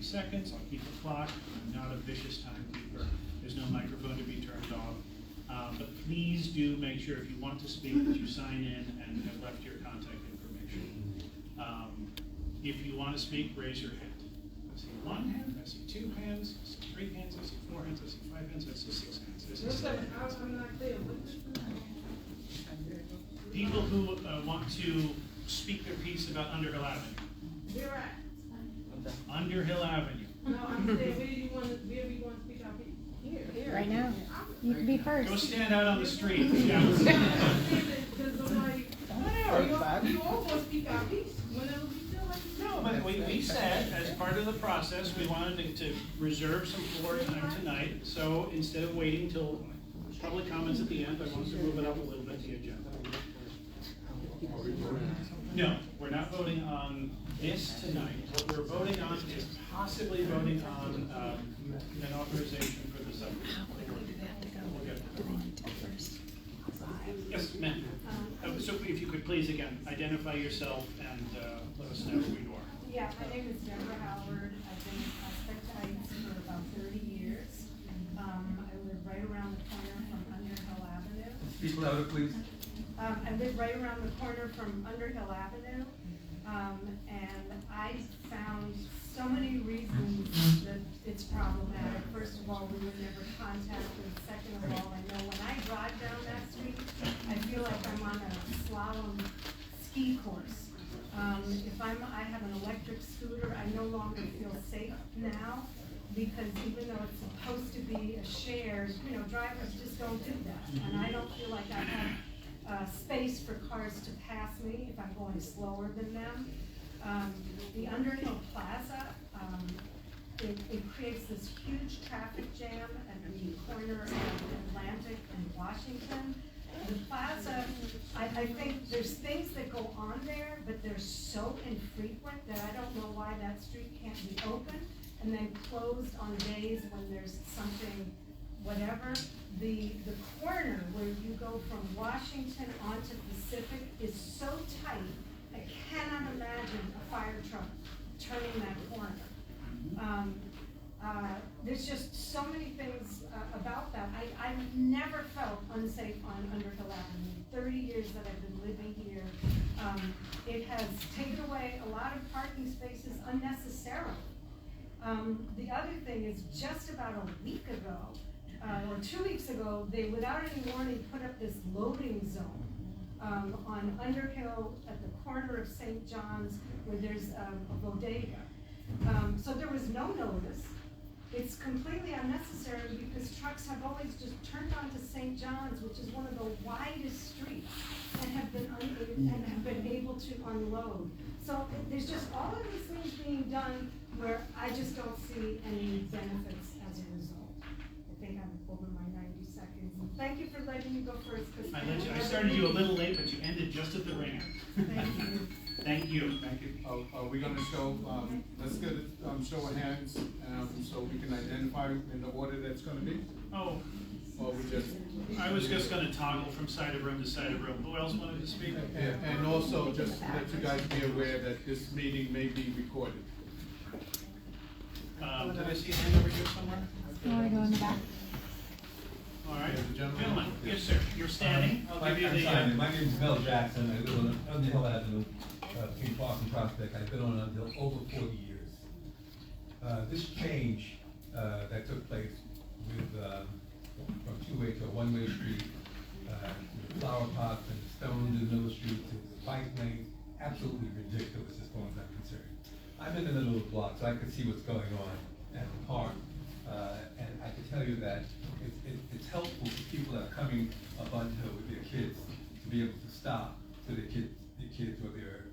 30 seconds. I'll keep the clock. I'm not a vicious timekeeper. There's no microphone to be turned off. But please do make sure if you want to speak that you sign in and have left your contact information. If you want to speak, raise your hand. I see one hand, I see two hands, I see three hands, I see four hands, I see five hands, I see six hands. I see seven hands. I'm not clear. People who want to speak their piece about Underhill Avenue. Where at? Underhill Avenue. No, I'm saying, where do you want to speak out here? Here. Right now. You can be first. Go stand out on the street. Because I'm like, you all want to speak out here whenever we feel like it. No, but we said, as part of the process, we wanted to reserve some floor time tonight. So instead of waiting till public comments at the end, I wanted to move it up a little bit, the agenda. No, we're not voting on this tonight. What we're voting on is possibly voting on an authorization for the subject. Yes, ma'am. So if you could please, again, identify yourself and let us know who you are. Yeah, my name is Deborah Howard. I've been in Prospect Heights for about 30 years. I live right around the corner from Underhill Avenue. Speak louder, please. I live right around the corner from Underhill Avenue. And I found so many reasons that it's problematic. First of all, we were never contacted. Second of all, I know when I drive down that street, I feel like I'm on a slalom ski course. If I have an electric scooter, I no longer feel safe now because even though it's supposed to be a shared, drivers just don't do that. And I don't feel like I have space for cars to pass me if I'm going slower than them. The Underhill Plaza, it creates this huge traffic jam at the corner of Atlantic and Washington. The plaza, I think there's things that go on there, but they're so infrequent that I don't know why that street can't be open and then closed on days when there's something, whatever. The corner where you go from Washington onto Pacific is so tight, I cannot imagine a fire truck turning that corner. There's just so many things about that. I've never felt unsafe on Underhill Avenue. 30 years that I've been living here, it has taken away a lot of parking spaces unnecessarily. The other thing is just about a week ago, or 2 weeks ago, they, without any warning, put up this loading zone on Underhill at the corner of St. John's where there's a bodega. So there was no notice. It's completely unnecessary because trucks have always just turned onto St. John's, which is one of the widest streets, and have been able to unload. So there's just all of these things being done where I just don't see any benefits as a result. I think I'm over my 90 seconds. And thank you for letting me go first. I started you a little late, but you ended just at the ringer. Thank you. Thank you. Thank you. Are we going to show, let's get a show of hands so we can identify in the order that's going to be? Oh, Or we just... I was just going to toggle from side of room to side of room. Who else wanted to speak? Yeah, and also just to let you guys be aware that this meeting may be recorded. Did I see a hand over here somewhere? You want to go in the back? All right, Yeah, the gentleman. gentlemen. Yes, sir. You're standing. I'll give you the. My name is Mel Jackson. I live on Underhill Avenue, between Park and Prospect. I've been on Underhill over 40 years. This change that took place with from two-way to a one-way street, the flower pots and the stones in Middle Street to the bike lane, absolutely ridiculous as far as I'm concerned. I'm in the middle of the block, so I can see what's going on at the park. And I can tell you that it's helpful for people that are coming up Underhill with their kids to be able to stop so their kids or their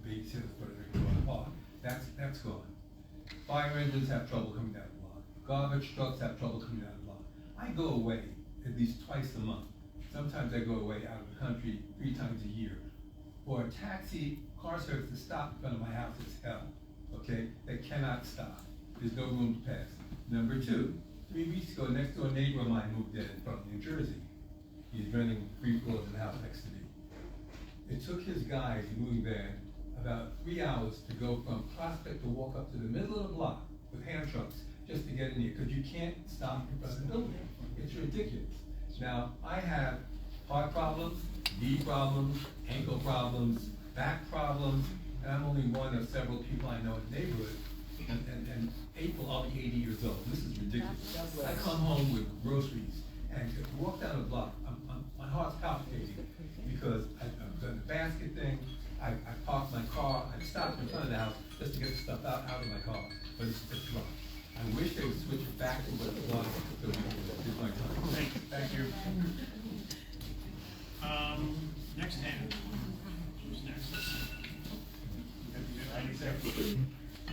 babysitters or they can go to the park. That's gone. Fire engines have trouble coming down the block. Garbage trucks have trouble coming down the block. I go away at least twice a month. Sometimes I go away out of the country 3 times a year. For a taxi car service to stop in front of my house is hell. Okay? They cannot stop. There's no room to pass. Number 2, 3 weeks ago, next door neighbor of mine moved in from New Jersey. He's renting 3 floors in the house next to me. It took his guys moving there about 3 hours to go from Prospect to walk up to the middle of the block with hand trucks just to get in here, because you can't stop in front of the building. It's ridiculous. Now, I have heart problems, knee problems, ankle problems, back problems, and I'm only one of several people I know in the neighborhood. And April, I'll be 80 years old. This is ridiculous. I come home with groceries and to walk down the block, my heart's palpitating because I've done the basket thing. I parked my car. I stopped in front of the house just to get the stuff out of my car, but it's wrong. I wish they would switch it back to what it was. Here's my time. Thank you. Next hand. Who's next?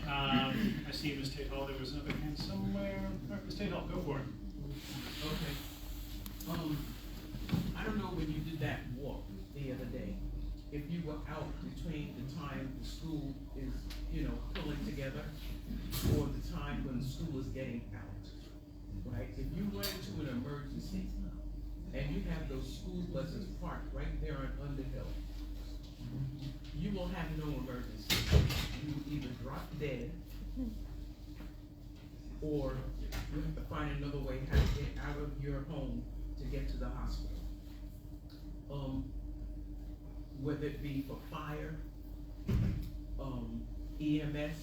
I see Ms. Tate Hall. There was another hand somewhere. All right, Ms. Tate Hall, go for it. Okay. I don't know when you did that walk the other day, if you were out between the time the school is, pulling together, or the time when the school is getting out, right? If you run into an emergency, and you have those school buses parked right there on Underhill, you will have no emergency. You will either drop dead, or you have to find another way how to get out of your home to get to the hospital. Whether it be for fire, EMS,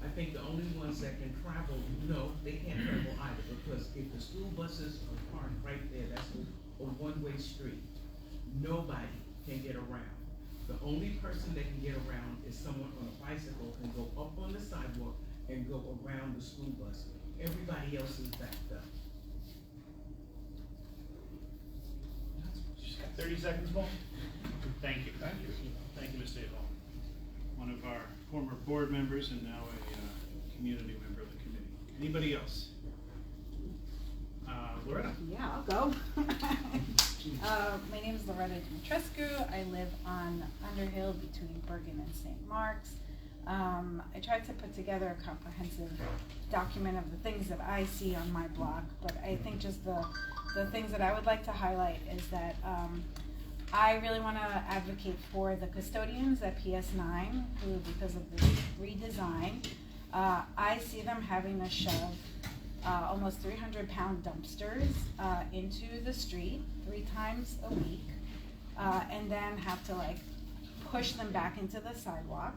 I think the only ones that can travel, no, they can't travel either, because if the school buses are parked right there, that's a one-way street. Nobody can get around. The only person that can get around is someone on a bicycle and go up on the sidewalk and go around the school bus. Everybody else is backed up. 30 seconds, Paul? Thank you. Thank you. Thank you, Ms. Tate Hall. One of our former board members and now a community member of the committee. Anybody else? Loretta? Yeah, I'll go. My name is Loretta Dimitrescu. I live on Underhill between Bergen and St. Mark's. I tried to put together a comprehensive document of the things that I see on my block, but I think just the things that I would like to highlight is that I really want to advocate for the custodians at PS9 who, because of the redesign, I see them having to shove almost 300-pound dumpsters into the street 3 times a week, and then have to push them back into the sidewalk,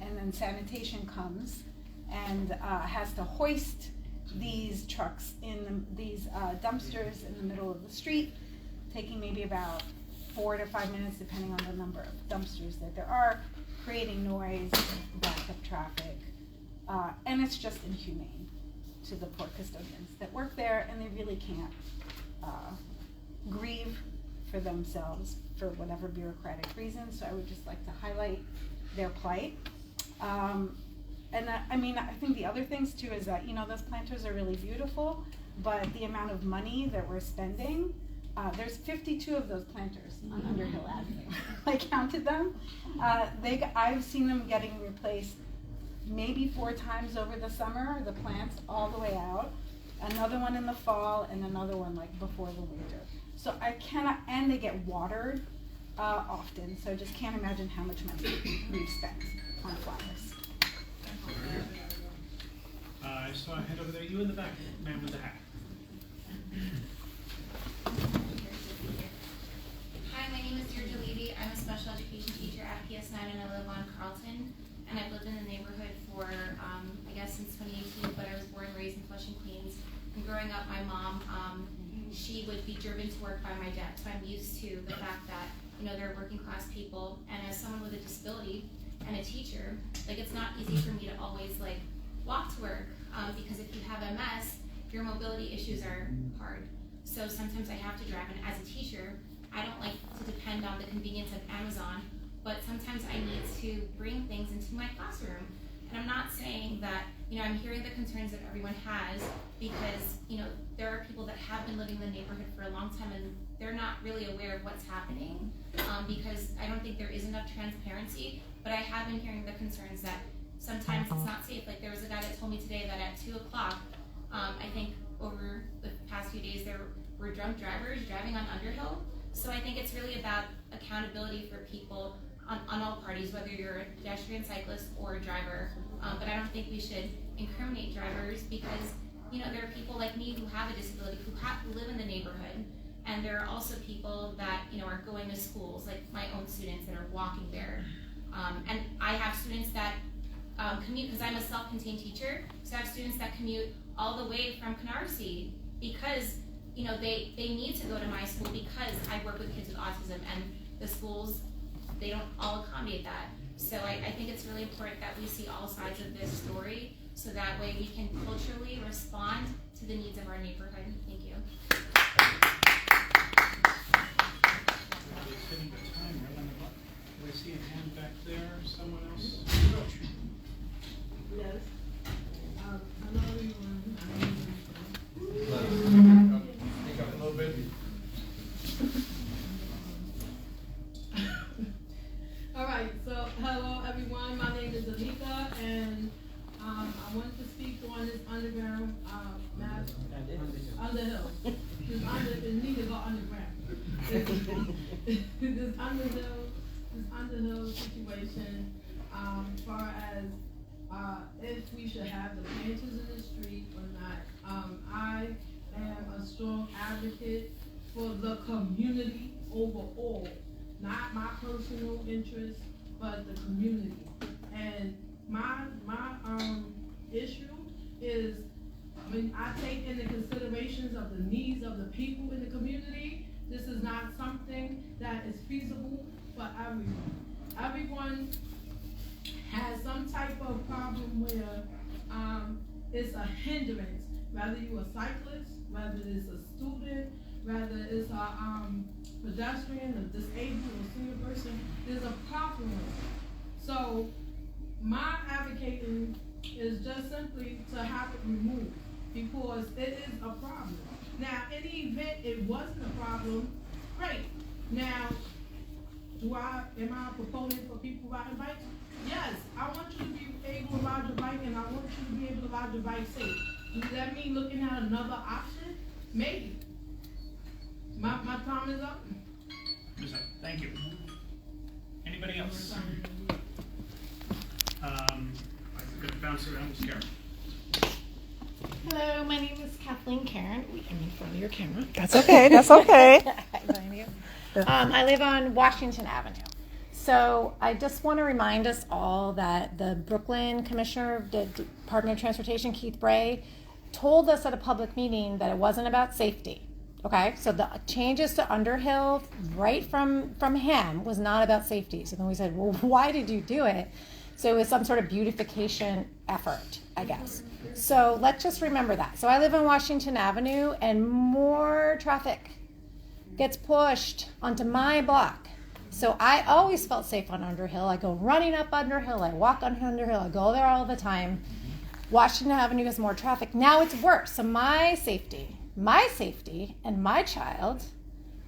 and then sanitation comes and has to hoist these trucks these dumpsters in the middle of the street, taking maybe about 4 to 5 minutes depending on the number of dumpsters that there are, creating noise, backup traffic, and it's just inhumane to the poor custodians that work there, and they really can't grieve for themselves for whatever bureaucratic reasons. So I would just like to highlight their plight. And I think the other things too is that, those planters are really beautiful, but the amount of money that we're spending, there's 52 of those planters on Underhill Avenue. I counted them. I've seen them getting replaced maybe 4 times over the summer, the plants all the way out, another one in the fall, and another one before the winter. So I cannot, and they get watered often, so I just can't imagine how much money we've spent on flowers. I saw a hand over there. You in the back, man with the hat. Hi, my name is Deirdre Levy. I'm a special education teacher at PS9 and I live on Carlton. And I've lived in the neighborhood for, since 2018, but I was born and raised in Flushing, Queens. And growing up, my mom, she would be driven to work by my dad. So I'm used to the fact that, they're working class people. And as someone with a disability and a teacher, it's not easy for me to always walk to work because if you have MS, your mobility issues are hard. So sometimes I have to drive, and as a teacher, I don't like to depend on the convenience of Amazon, but sometimes I need to bring things into my classroom. And I'm not saying that, I'm hearing the concerns that everyone has because, there are people that have been living in the neighborhood for a long time and they're not really aware of what's happening because I don't think there is enough transparency, but I have been hearing the concerns that sometimes it's not safe. There was a guy that told me today that at 2 o'clock, I think over the past few days, there were drunk drivers driving on Underhill. So I think it's really about accountability for people on all parties, whether you're a pedestrian, cyclist, or a driver. But I don't think we should incriminate drivers because, you know, there are people like me who have a disability, who live in the neighborhood, and there are also people that, you know, are going to schools, like my own students that are walking there. And I have students that commute, because I'm a self-contained teacher, so I have students that commute all the way from Canarsie because, you know, they need to go to my school because I work with kids with autism, and the schools, they don't all accommodate that. So I think it's really important that we see all sides of this story, so that way we can culturally respond to the needs of our neighborhood. Thank you. Everybody's hitting the time right on the button. Do I see a hand back there? Someone else? Yes. Hello everyone. Speak up a little bit. All right, so hello everyone. My name is Alika, and I wanted to speak on this underground map. Underhill. It need to go underground. This Underhill situation, as far as if we should have the planters in the street or not. I am a strong advocate for the community overall, not my personal interest, but the community. And my issue is, when I take into considerations of the needs of the people in the community, this is not something that is feasible for everyone. Everyone has some type of problem where it's a hindrance, whether you're a cyclist, whether it's a student, whether it's a pedestrian, a disabled, or senior person, there's a problem with it. So my advocating is just simply to have it removed, because it is a problem. Now, in the event it wasn't a problem, great. Now, am I a proponent for people riding bikes? Yes, I want you to be able to ride your bike, and I want you to be able to ride your bike safe. Does that mean looking at another option? Maybe. My time is up. Thank you. Anybody else? I'm going to bounce around with Karen. Hello, my name is Kathleen Karen. I'm in front of your camera. That's okay. That's okay. I live on Washington Avenue. So I just want to remind us all that the Brooklyn Commissioner of the Department of Transportation, Keith Bray, told us at a public meeting that it wasn't about safety. Okay, so the changes to Underhill right from him was not about safety. So then we said, well, why did you do it? So it was some sort of beautification effort, I guess. So let's just remember that. So I live on Washington Avenue, and more traffic gets pushed onto my block. So I always felt safe on Underhill. I go running up Underhill, I walk on Underhill, I go there all the time. Washington Avenue has more traffic. Now it's worse. So my safety and my child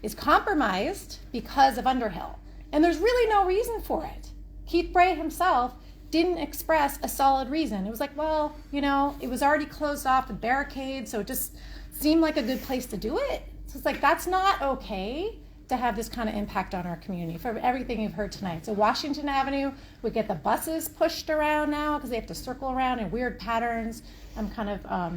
is compromised because of Underhill. And there's really no reason for it. Keith Bray himself didn't express a solid reason. It was like, well, you know, it was already closed off with barricades, so it just seemed like a good place to do it. So it's like, that's not okay to have this kind of impact on our community for everything you've heard tonight. So Washington Avenue, we get the buses pushed around now because they have to circle around in weird patterns. I'm kind of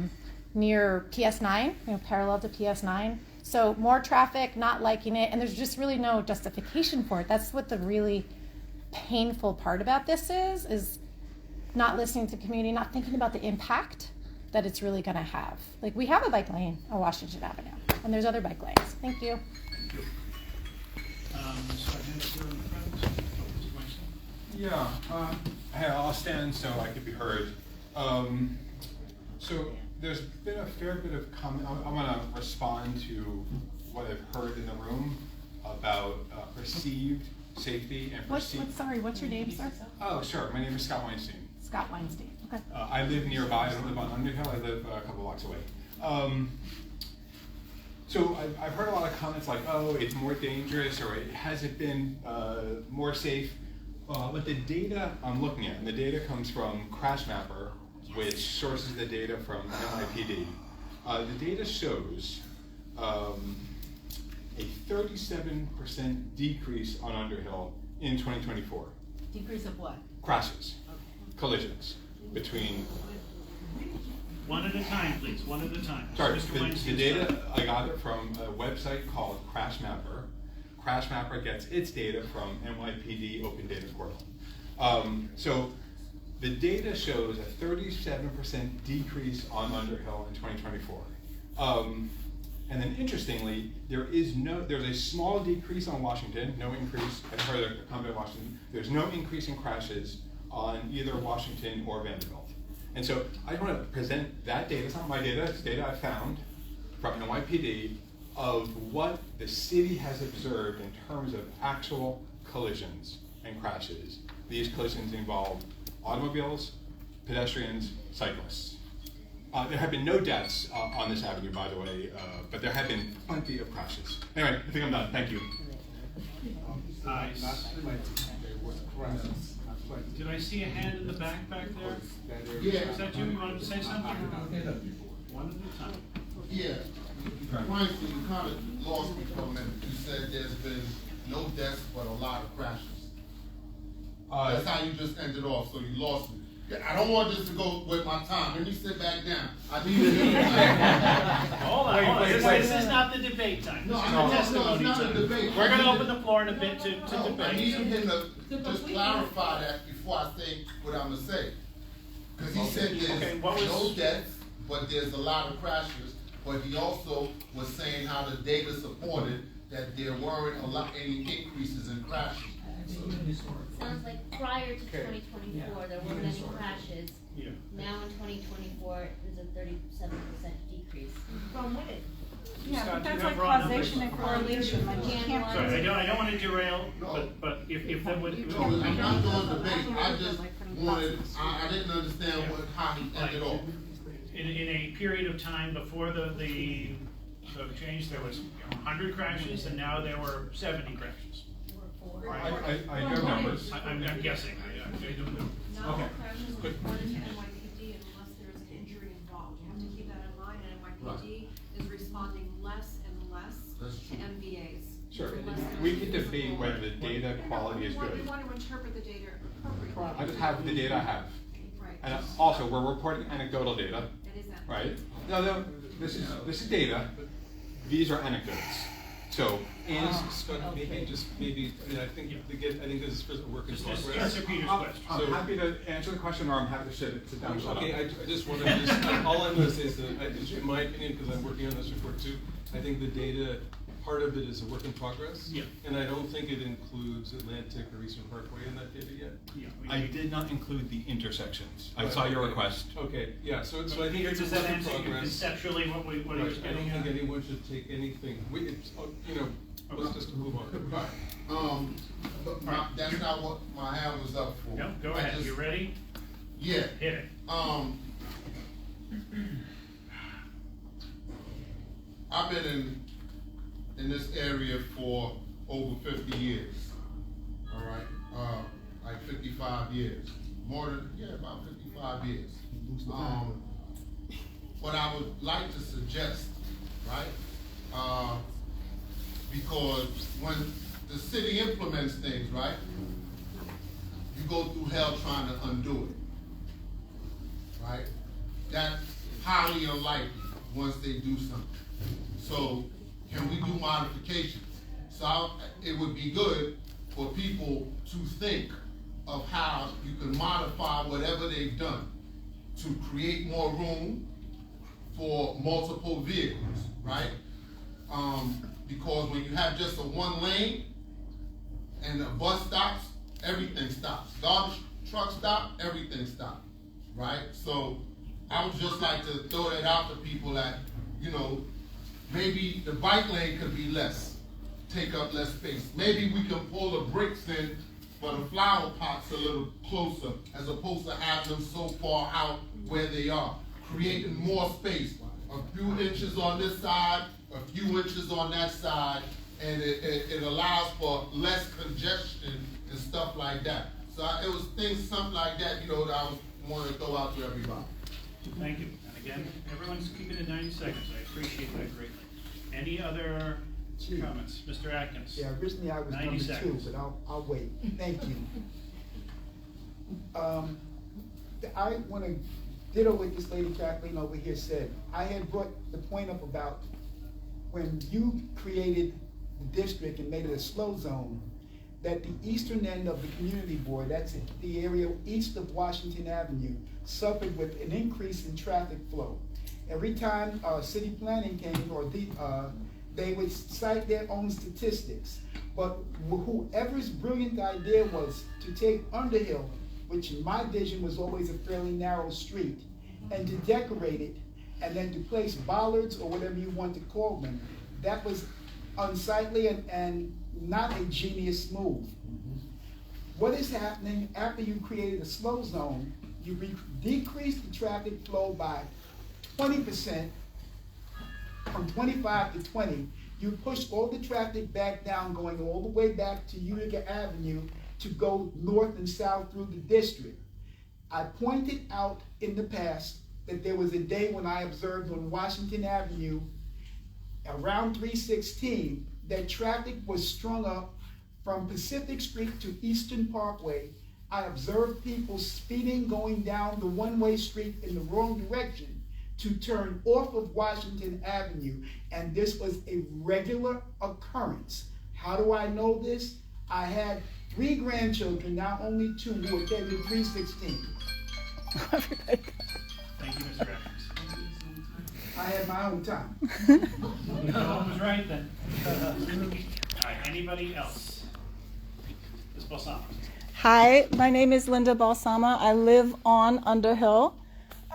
near PS9, parallel to PS9. So more traffic, not liking it, and there's just really no justification for it. That's what the really painful part about this is not listening to the community, not thinking about the impact that it's really going to have. Like, we have a bike lane on Washington Avenue, and there's other bike lanes. Thank you. Thank you. So I hand it here in front. Yeah, I'll stand so I can be heard. So there's been a fair bit of comment. I'm going to respond to what I've heard in the room about perceived safety and perceived. What's your name, sir? Oh, sure. My name is Scott Weinstein. Scott Weinstein. Okay. I live nearby. I don't live on Underhill. I live a couple blocks away. So I've heard a lot of comments like, oh, it's more dangerous, or it hasn't been more safe. But the data I'm looking at, and the data comes from CrashMapper, which sources the data from NYPD. The data shows a 37% decrease on Underhill in 2024. Decrease of what? Crashes, collisions between. One at a time, please, one at a time. Sorry, Mr. the Weinstein's data, done. I got it from a website called CrashMapper. CrashMapper gets its data from NYPD Open Data Portal. So the data shows a 37% decrease on Underhill in 2024. And then interestingly, there's a small decrease on Washington, no increase, or the Combat of Washington. There's no increase in crashes on either Washington or Vanderbilt. And so I want to present that data. It's not my data, it's data I found from NYPD of what the city has observed in terms of actual collisions and crashes. These collisions involve automobiles, pedestrians, cyclists. There have been no deaths on this avenue, by the way, but there have been plenty of crashes. Anyway, I think I'm done. Thank you. Did I see a hand in the back there? Yeah. Is that you? You wanted to say something? One at a time. Yeah. Weinstein, you kind of lost me for a minute. You said there's been no deaths, but a lot of crashes. That's how you just ended off, so you lost me. Yeah, I don't want this to go with my time. Let me sit back down. I need to hear the time. Hold on. This is not the debate time. This is the testimony it's not time. a debate. We're going to open the floor in a bit to debate. I need him to just clarify that before I say what I'm going to say. Because he said there's no deaths, but there's a lot of crashes. But he also was saying how the data supported that there weren't any increases in crashes. Sounds like prior to 2024, there weren't any crashes. Yeah. Now in 2024, there's a 37% decrease. From when? Yeah, Scott, but do you that's have like raw causation and numbers? correlation, like you can't. Sorry, I don't want to derail, but if that would. No, I'm not doing debate. I just wanted, I didn't understand how he ended off. In a period of time before the change, there was 100 crashes, and now there were 70 crashes. I do have numbers. I'm guessing. I don't know. Not Okay. all crashes are reported to NYPD unless there is an injury involved. You have to keep that in mind, and NYPD is responding less and less to MVAs. Sure. Unless there's We can an debate involved. whether the data quality is We good. want to interpret the data appropriately. I just have the data I have. Right. And also, we're reporting anecdotal data, It is that. right? No, this is data. These are anecdotes. So, Scott, maybe, I mean, I think this is a work in Just progress. answer Peter's question. I'm happy to answer the question, or I'm happy to sit down. Shut Okay, up. I just want to, all I'm going to say is that, in my opinion, because I'm working on this report too, I think the data, part of it is a work in progress. Yeah. And I don't think it includes Atlantic or Eastern Parkway in that data yet. Yeah, I did not include the intersections. I Right, saw your okay. request. Okay, yeah, so I think Peter, it's a does work that in answer you progress. conceptually what he Right, was I don't getting think at? anyone should take anything, let's just move on. Right. But that's not what my hand was up for. No, go I ahead. just- You ready? Yeah. Hit it. I've been in this area for over 50 years. All right, like 55 years. About 55 years. What I would like to suggest, right? Because when the city implements things, right, you go through hell trying to undo it, right? That's highly unlikely once they do something. So can we do modifications? So it would be good for people to think of how you can modify whatever they've done to create more room for multiple vehicles, right? Because when you have just a one lane and a bus stops, everything stops. Garbage truck stop, everything stops, right? So I would just like to throw that out to people that, maybe the bike lane could be less, take up less space. Maybe we can pull the bricks in for the flower pots a little closer as opposed to having them so far out where they are, creating more space. A few inches on this side, a few inches on that side, and it allows for less congestion and stuff like that. So it was something like that, that I wanted to throw out to everybody. Thank you. And again, everyone's keeping it 90 seconds. I appreciate that greatly. Any other Chief. comments. Mr. Atkins. Yeah, originally I was 90 number seconds. 2, but I'll wait. Thank you. I want to ditto what this lady Kathleen over here said. I had brought the point up about when you created the district and made it a slow zone, that the eastern end of the community board, that's the area east of Washington Avenue, suffered with an increase in traffic flow. Every time city planning came, or they would cite their own statistics. But whoever's brilliant idea was to take Underhill, which in my vision was always a fairly narrow street, and to decorate it, and then to place bollards or whatever you want to call them, that was unsightly and not a genius move. What is happening after you created a slow zone, you decreased the traffic flow by 20%, from 25 to 20, you pushed all the traffic back down, going all the way back to Utica Avenue to go north and south through the district. I pointed out in the past that there was a day when I observed on Washington Avenue around 316 that traffic was strung up from Pacific Street to Eastern Parkway. I observed people speeding going down the one-way street in the wrong direction to turn off of Washington Avenue, and this was a regular occurrence. How do I know this? I had 3 grandchildren, now only 2, who attended 316. Thank you, Mr. Atkins. I had my own time. No one was right then. All right, anybody else? Ms. Balsamo. Hi, my name is Linda Balsama. I live on Underhill.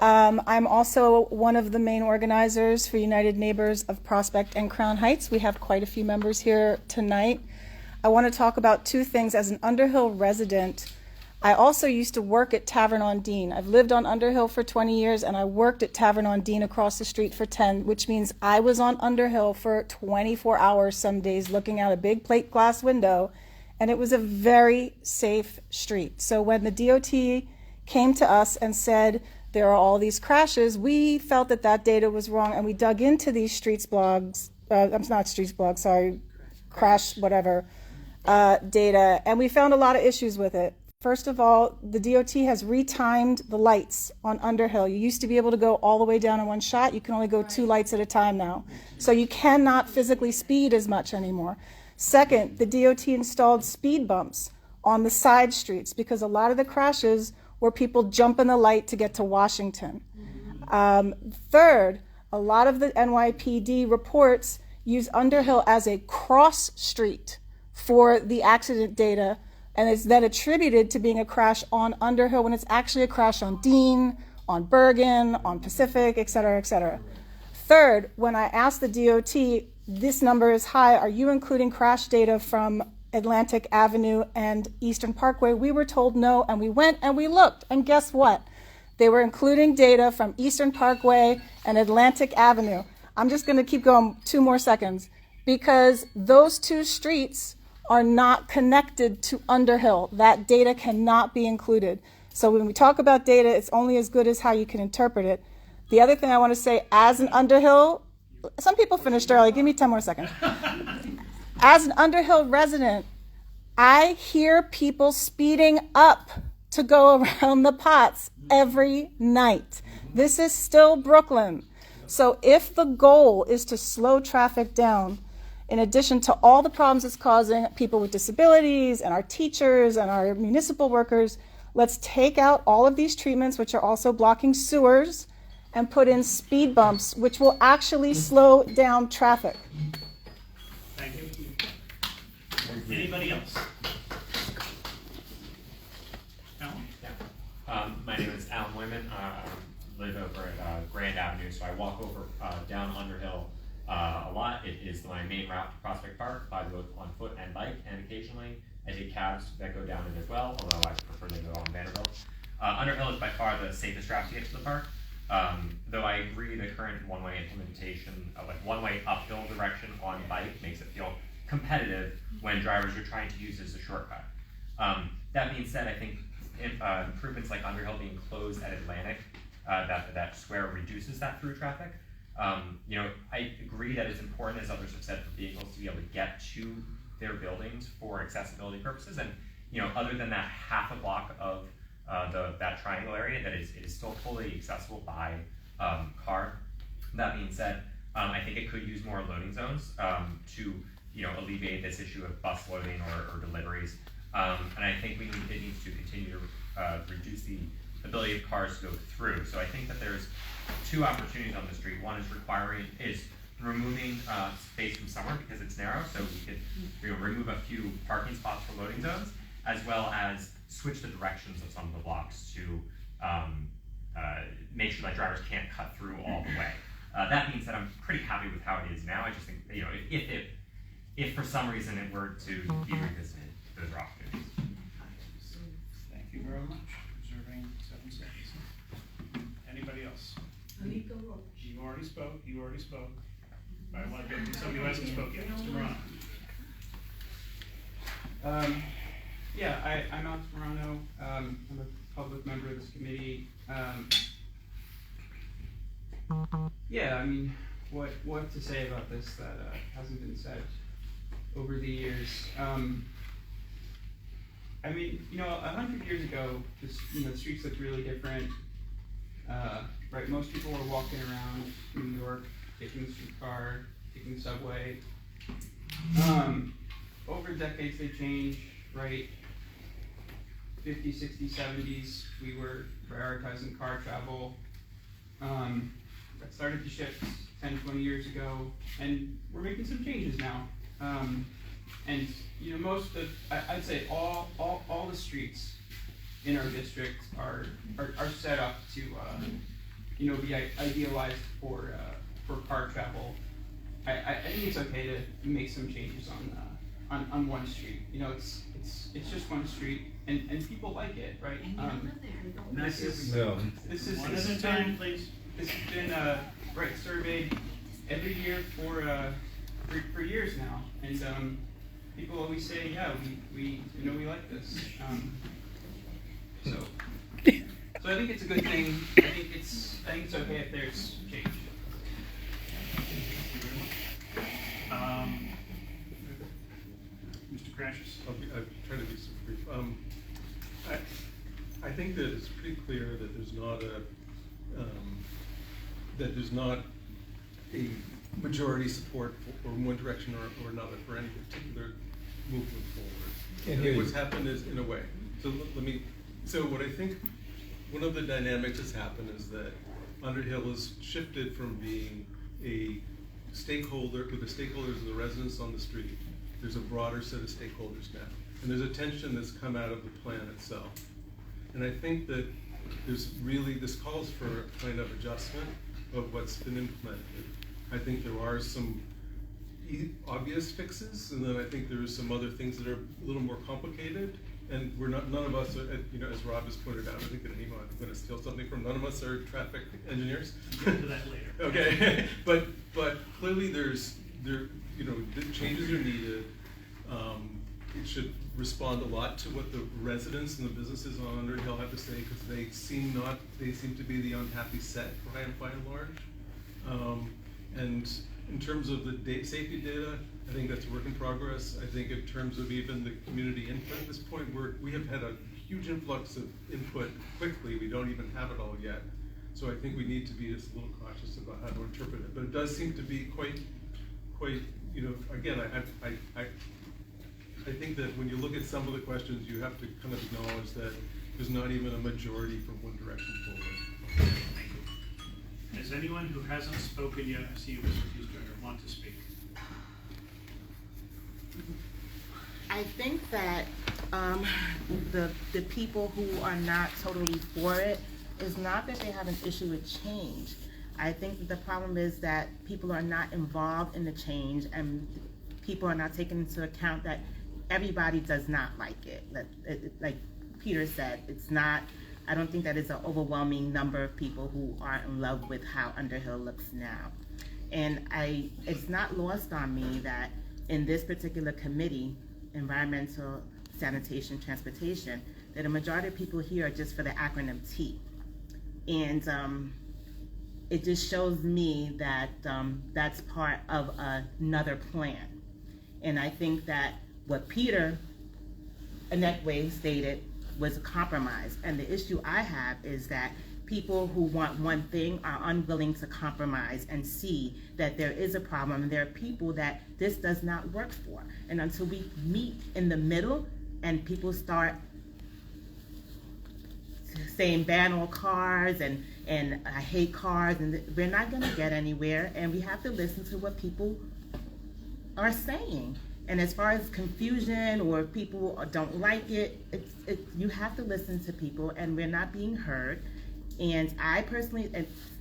I'm also one of the main organizers for United Neighbors of Prospect and Crown Heights. We have quite a few members here tonight. I want to talk about 2 things. As an Underhill resident, I also used to work at Tavern on Dean. I've lived on Underhill for 20 years, and I worked at Tavern on Dean across the street for 10, which means I was on Underhill for 24 hours some days looking out a big plate glass window, and it was a very safe street. So when the DOT came to us and said, there are all these crashes, we felt that that data was wrong, and we dug into these crash whatever data, and we found a lot of issues with it. First of all, the DOT has retimed the lights on Underhill. You used to be able to go all the way down in one shot. You can only go 2 lights at a time now. So you cannot physically speed as much anymore. Second, the DOT installed speed bumps on the side streets because a lot of the crashes were people jumping the light to get to Washington. Third, a lot of the NYPD reports use Underhill as a cross street for the accident data, and it's then attributed to being a crash on Underhill when it's actually a crash on Dean, on Bergen, on Pacific, et cetera, et cetera. Third, when I asked the DOT, this number is high, are you including crash data from Atlantic Avenue and Eastern Parkway? We were told no, and we went and we looked, and guess what? They were including data from Eastern Parkway and Atlantic Avenue. I'm just gonna keep going 2 more seconds, because those 2 streets are not connected to Underhill. That data cannot be included. So when we talk about data, it's only as good as how you can interpret it. The other thing I want to say, as an Underhill, some people finished early, give me 10 more seconds. As an Underhill resident, I hear people speeding up to go around the pots every night. This is still Brooklyn. So if the goal is to slow traffic down, in addition to all the problems it's causing people with disabilities and our teachers and our municipal workers, let's take out all of these treatments, which are also blocking sewers, and put in speed bumps, which will actually slow down traffic. Thank you. Anybody else? Alan? My name is Alan Wyman. I live over at Grand Avenue, so I walk over down Underhill a lot. It is my main route to Prospect Park, by both on foot and bike, and occasionally I take cabs that go down it as well, although I prefer to go on Vanderbilt. Underhill is by far the safest route to get to the park, though I agree the current one-way implementation of like one-way uphill direction on bike makes it feel competitive when drivers are trying to use it as a shortcut. That being said, I think improvements like Underhill being closed at Atlantic, that square reduces that through traffic. I agree that it's important, as others have said, for vehicles to be able to get to their buildings for accessibility purposes. And other than that half a block of that triangle area, it is still fully accessible by car. That being said, I think it could use more loading zones to alleviate this issue of bus loading or deliveries. And I think it needs to continue to reduce the ability of cars to go through. So I think that there's two opportunities on the street. One is removing space from somewhere because it's narrow, so we could remove a few parking spots for loading zones, as well as switch the directions of some of the blocks to make sure that drivers can't cut through all the way. That being said, I'm pretty happy with how it is now. I just think, if for some reason it were to be revisited, those are opportunities. Thank you very much. Reserving 7 seconds. Anybody else? Anika Roach. You already spoke. I want to go to somebody who hasn't spoken yet. Mr. Morano. I'm Alex Morano. I'm a public member of this committee. What to say about this that hasn't been said over the years? 100 years ago, the streets looked really different. Right, most people were walking around New York, taking the streetcar, taking the subway. Over decades, they changed. Right, 50s, 60s, 70s, we were prioritizing car travel. That started to shift 10, 20 years ago, and we're making some changes now. I'd say all the streets in our district are set up to be idealized for car travel. I think it's okay to make some changes on one street. It's just one street, and people like it, right? This is one at a time, please. This has been surveyed every year for years now, and people always say, yeah, we like this. So I think it's a good thing. I think it's okay if there's change. Mr. Crashes. I'll try to be super brief. I think that it's pretty clear that there's not a majority support for one direction or another for any particular movement forward. And what's happened is, in a way, so what I think one of the dynamics that's happened is that Underhill has shifted from being a stakeholder with the stakeholders and the residents on the street. There's a broader set of stakeholders now, and there's a tension that's come out of the plan itself. And I think that this calls for a kind of adjustment of what's been implemented. I think there are some obvious fixes, and then I think there are some other things that are a little more complicated. And none of us are, as Rob has pointed out, I think that I'm going to steal something from, none of us are traffic engineers. We'll get to that later. Okay, but clearly the changes are needed. It should respond a lot to what the residents and the businesses on Underhill have to say, because they seem to be the unhappy set by and large. And in terms of the safety data, I think that's a work in progress. I think in terms of even the community input at this point, we have had a huge influx of input quickly. We don't even have it all yet. So I think we need to be just a little cautious about how to interpret it. But it does seem to be quite, again, I think that when you look at some of the questions, you have to kind of acknowledge that there's not even a majority from one direction forward. Is anyone who hasn't spoken yet, I see you, Mr. Hughesberger, want to speak? I think that the people who are not totally for it is not that they have an issue with change. I think that the problem is that people are not involved in the change, and people are not taking into account that everybody does not like it. Like Peter said, it's not, I don't think that it's an overwhelming number of people who are in love with how Underhill looks now. And it's not lost on me that in this particular committee, Environmental, Sanitation, Transportation, that a majority of people here are just for the acronym T. And it just shows me that that's part of another plan. And I think that what Peter Inekwe stated was a compromise. And the issue I have is that people who want one thing are unwilling to compromise and see that there is a problem, and there are people that this does not work for. And until we meet in the middle and people start saying ban all cars and I hate cars, and we're not going to get anywhere, and we have to listen to what people are saying. And as far as confusion or if people don't like it, you have to listen to people, and we're not being heard. And I personally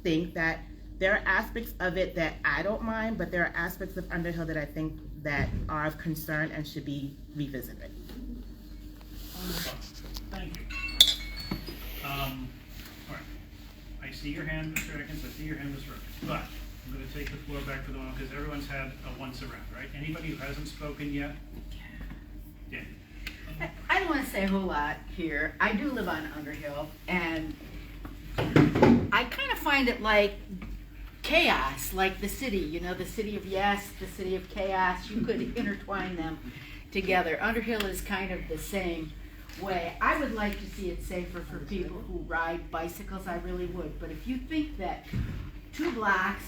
think that there are aspects of it that I don't mind, but there are aspects of Underhill that I think that are of concern and should be revisited. Thank you. All right. I see your hand, Mr. Atkins. I see your hand, Mr. Rogers. But I'm going to take the floor back for the moment because everyone's had a once around, right? Anybody who hasn't spoken yet? Yeah. I don't want to say a whole lot here. I do live on Underhill, and I kind of find it like chaos, like the city, you know, the city of yes, the city of chaos. You could intertwine them together. Underhill is kind of the same way. I would like to see it safer for people who ride bicycles, I really would. But if you think that 2 blocks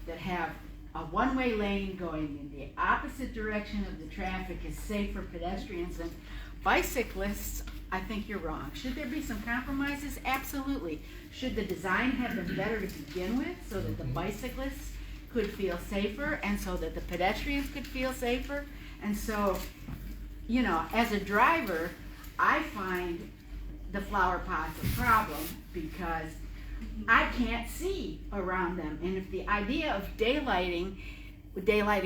that have a one-way lane going in the opposite direction of the traffic is safe for pedestrians and bicyclists, I think you're wrong. Should there be some compromises? Absolutely. Should the design have been better to begin with so that the bicyclists could feel safer and so that the pedestrians could feel safer? And so, you know, as a driver, I find the flower pots a problem because I can't see around them. And if the idea of daylighting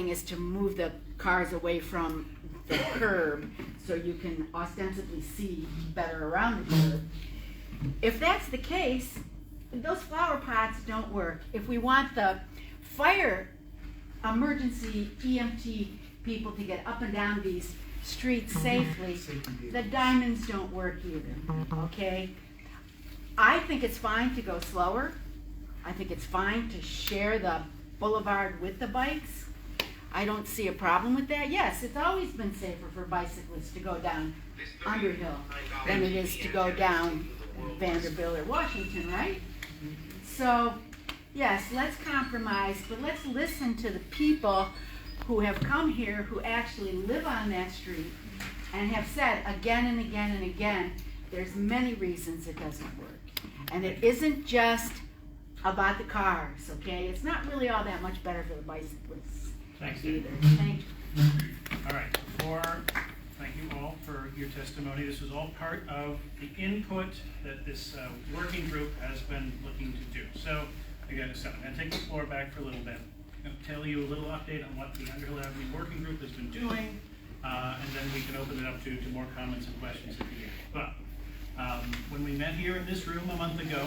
is to move the cars away from the curb so you can ostensibly see better around the curb, if that's the case, those flower pots don't work. If we want the fire emergency EMT people to get up and down these streets safely, the diamonds don't work either, okay? I think it's fine to go slower. I think it's fine to share the boulevard with the bikes. I don't see a problem with that. Yes, it's always been safer for bicyclists to go down Underhill than it is to go down Vanderbilt or Washington, right? So, yes, let's compromise, but let's listen to the people who have come here who actually live on that street and have said again and again and again, there's many reasons it doesn't work. And it isn't just about the cars, okay? It's not really all that much better for the bicyclists. Thanks, either. Dave. Thank you. All right. Thank you all for your testimony. This was all part of the input that this working group has been looking to do. So, again, I'm going to take the floor back for a little bit and tell you a little update on what the Underhill Avenue working group has been doing, and then we can open it up to more comments and questions at the end. But when we met here in this room a month ago,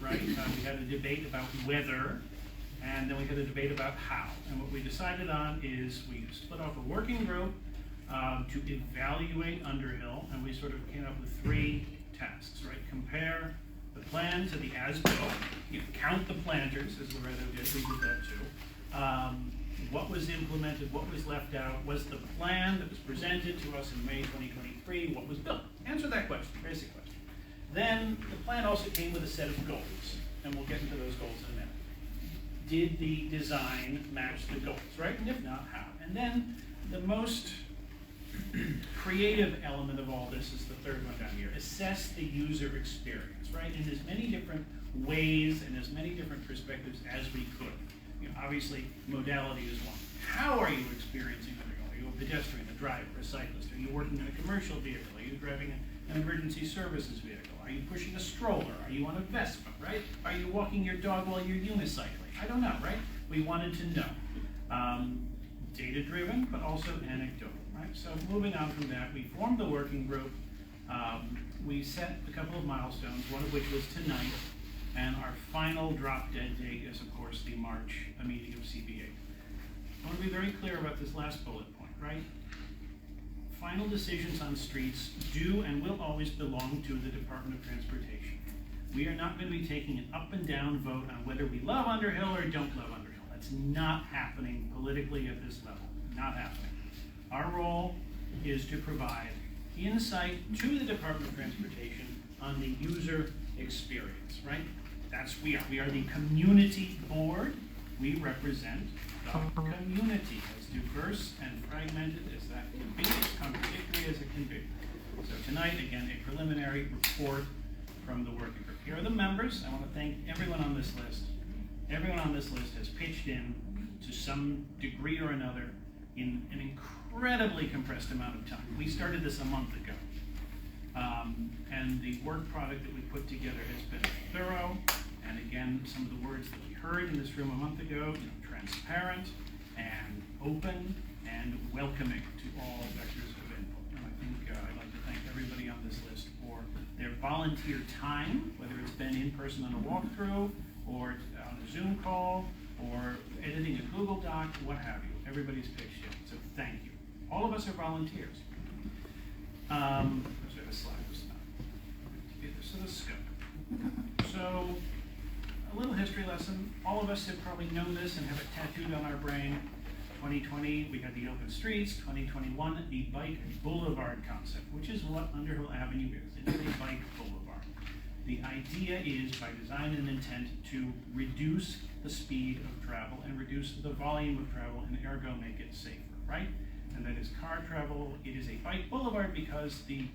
right, we had a debate about whether, and then we had a debate about how. And what we decided on is we split off a working group to evaluate Underhill, and we sort of came up with 3 tasks, right? Compare the plan to the as-built, count the planters, as Loretto did, we did that too. What was implemented, what was left out, was the plan that was presented to us in May 2023, what was built? Answer that question, basic question. Then the plan also came with a set of goals, and we'll get into those goals in a minute. Did the design match the goals, right? And if not, how? And then the most creative element of all this is the third one down here. Assess the user experience, right? In as many different ways and as many different perspectives as we could. Obviously, modality is one. How are you experiencing Underhill? Are you a pedestrian, a driver, a cyclist? Are you working in a commercial vehicle? Are you driving an emergency services vehicle? Are you pushing a stroller? Are you on a Vespa, right? Are you walking your dog while you're unicycling? I don't know, right? We wanted to know. Data-driven, but also anecdotal, right? So moving on from that, we formed the working group. We set a couple of milestones, one of which was tonight, and our final drop-dead date is, of course, the March meeting of CB8. I want to be very clear about this last bullet point, right? Final decisions on streets do and will always belong to the Department of Transportation. We are not going to be taking an up and down vote on whether we love Underhill or don't love Underhill. That's not happening politically at this level. Not happening. Our role is to provide insight to the Department of Transportation on the user experience, right? We are the community board. We represent the community, as diverse and fragmented as that can be, as contradictory as it can be. So tonight, again, a preliminary report from the working group. Here are the members. I want to thank everyone on this list. Everyone on this list has pitched in to some degree or another in an incredibly compressed amount of time. We started this a month ago. And the work product that we put together has been thorough. And again, some of the words that we heard in this room a month ago, transparent and open and welcoming to all vectors of input. And I think I'd like to thank everybody on this list for their volunteer time, whether it's been in person on a walkthrough or on a Zoom call or editing a Google Doc, what have you. Everybody's pitched in, so thank you. All of us are volunteers. So the scope. So, a little history lesson. All of us have probably known this and have it tattooed on our brain. 2020, we had the open streets. 2021, the bike boulevard concept, which is what Underhill Avenue is. It is a bike boulevard. The idea is, by design and intent, to reduce the speed of travel and reduce the volume of travel and ergo make it safer, right? And that is car travel. It is a bike boulevard because the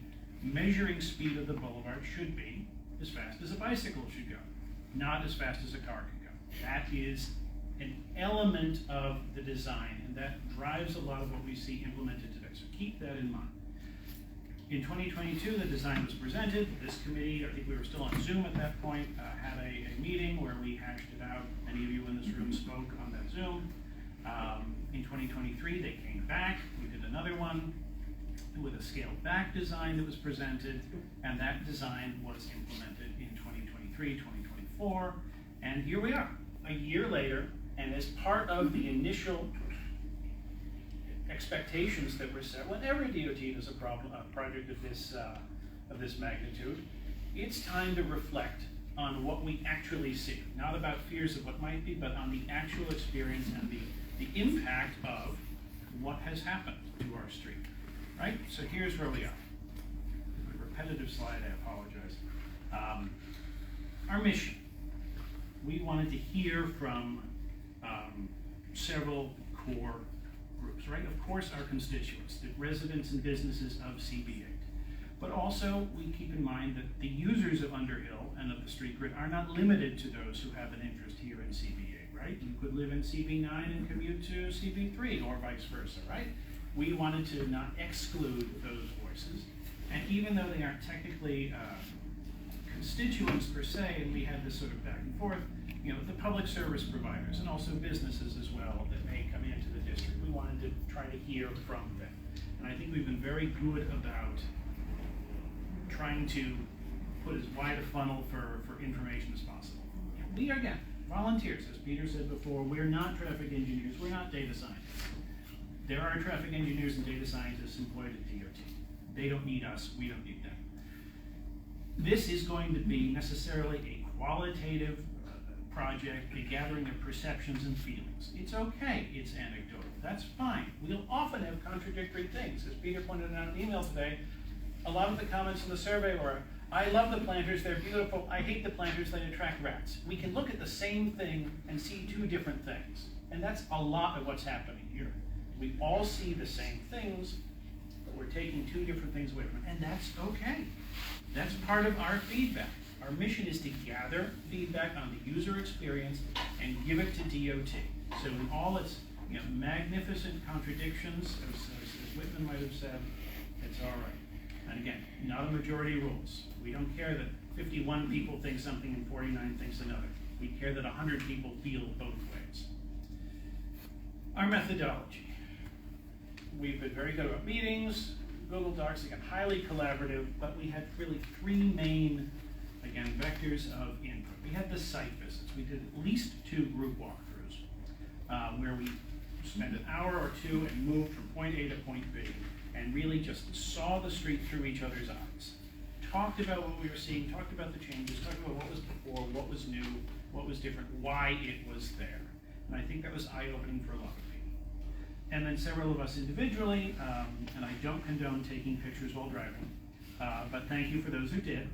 measuring speed of the boulevard should be as fast as a bicycle should go, not as fast as a car can go. That is an element of the design, and that drives a lot of what we see implemented today. So keep that in mind. In 2022, the design was presented. This committee, I think we were still on Zoom at that point, had a meeting where we hashed it out. Many of you in this room spoke on that Zoom. In 2023, they came back. We did another one with a scaled back design that was presented, and that design was implemented in 2023, 2024, and here we are, a year later, and as part of the initial expectations that were set, when every DOT does a project of this magnitude, it's time to reflect on what we actually see, not about fears of what might be, but on the actual experience and the impact of what has happened to our street. Right? So here's where we are. A repetitive slide, I apologize. Our mission. We wanted to hear from several core groups, right? Of course, our constituents, the residents and businesses of CB8. But also, we keep in mind that the users of Underhill and of the street grid are not limited to those who have an interest here in CB8, right? You could live in CB9 and commute to CB3 or vice versa, right? We wanted to not exclude those voices. And even though they aren't technically constituents per se, and we had this sort of back and forth, you know, the public service providers and also businesses as well that may come into the district, we wanted to try to hear from them. And I think we've been very good about trying to put as wide a funnel for information as possible. We are, again, volunteers, as Peter said before. We're not traffic engineers, we're not data scientists. There are traffic engineers and data scientists employed at DOT. They don't need us, we don't need them. This is going to be necessarily a qualitative project, a gathering of perceptions and feelings. It's okay, it's anecdotal, that's fine. We'll often have contradictory things. As Peter pointed out in an email today, a lot of the comments in the survey were, I love the planters, they're beautiful, I hate the planters, they attract rats. We can look at the same thing and see two different things. And that's a lot of what's happening here. We all see the same things, but we're taking two different things away from it, and that's okay. That's part of our feedback. Our mission is to gather feedback on the user experience and give it to DOT. So in all its magnificent contradictions, as Whitman might have said, it's all right. And again, not a majority rules. We don't care that 51 people think something and 49 thinks another. We care that 100 people feel both ways. Our methodology. We've been very good about meetings, Google Docs, again, highly collaborative, but we had really three main, again, vectors of input. We had the site visits. We did at least 2 group walkthroughs where we spent an hour or two and moved from point A to point B and really just saw the street through each other's eyes. talked about what we were seeing, talked about the changes, talked about what was before, what was new, what was different, why it was there. And I think that was eye-opening for a lot of people. And then several of us individually, and I don't condone taking pictures while driving, but thank you for those who did.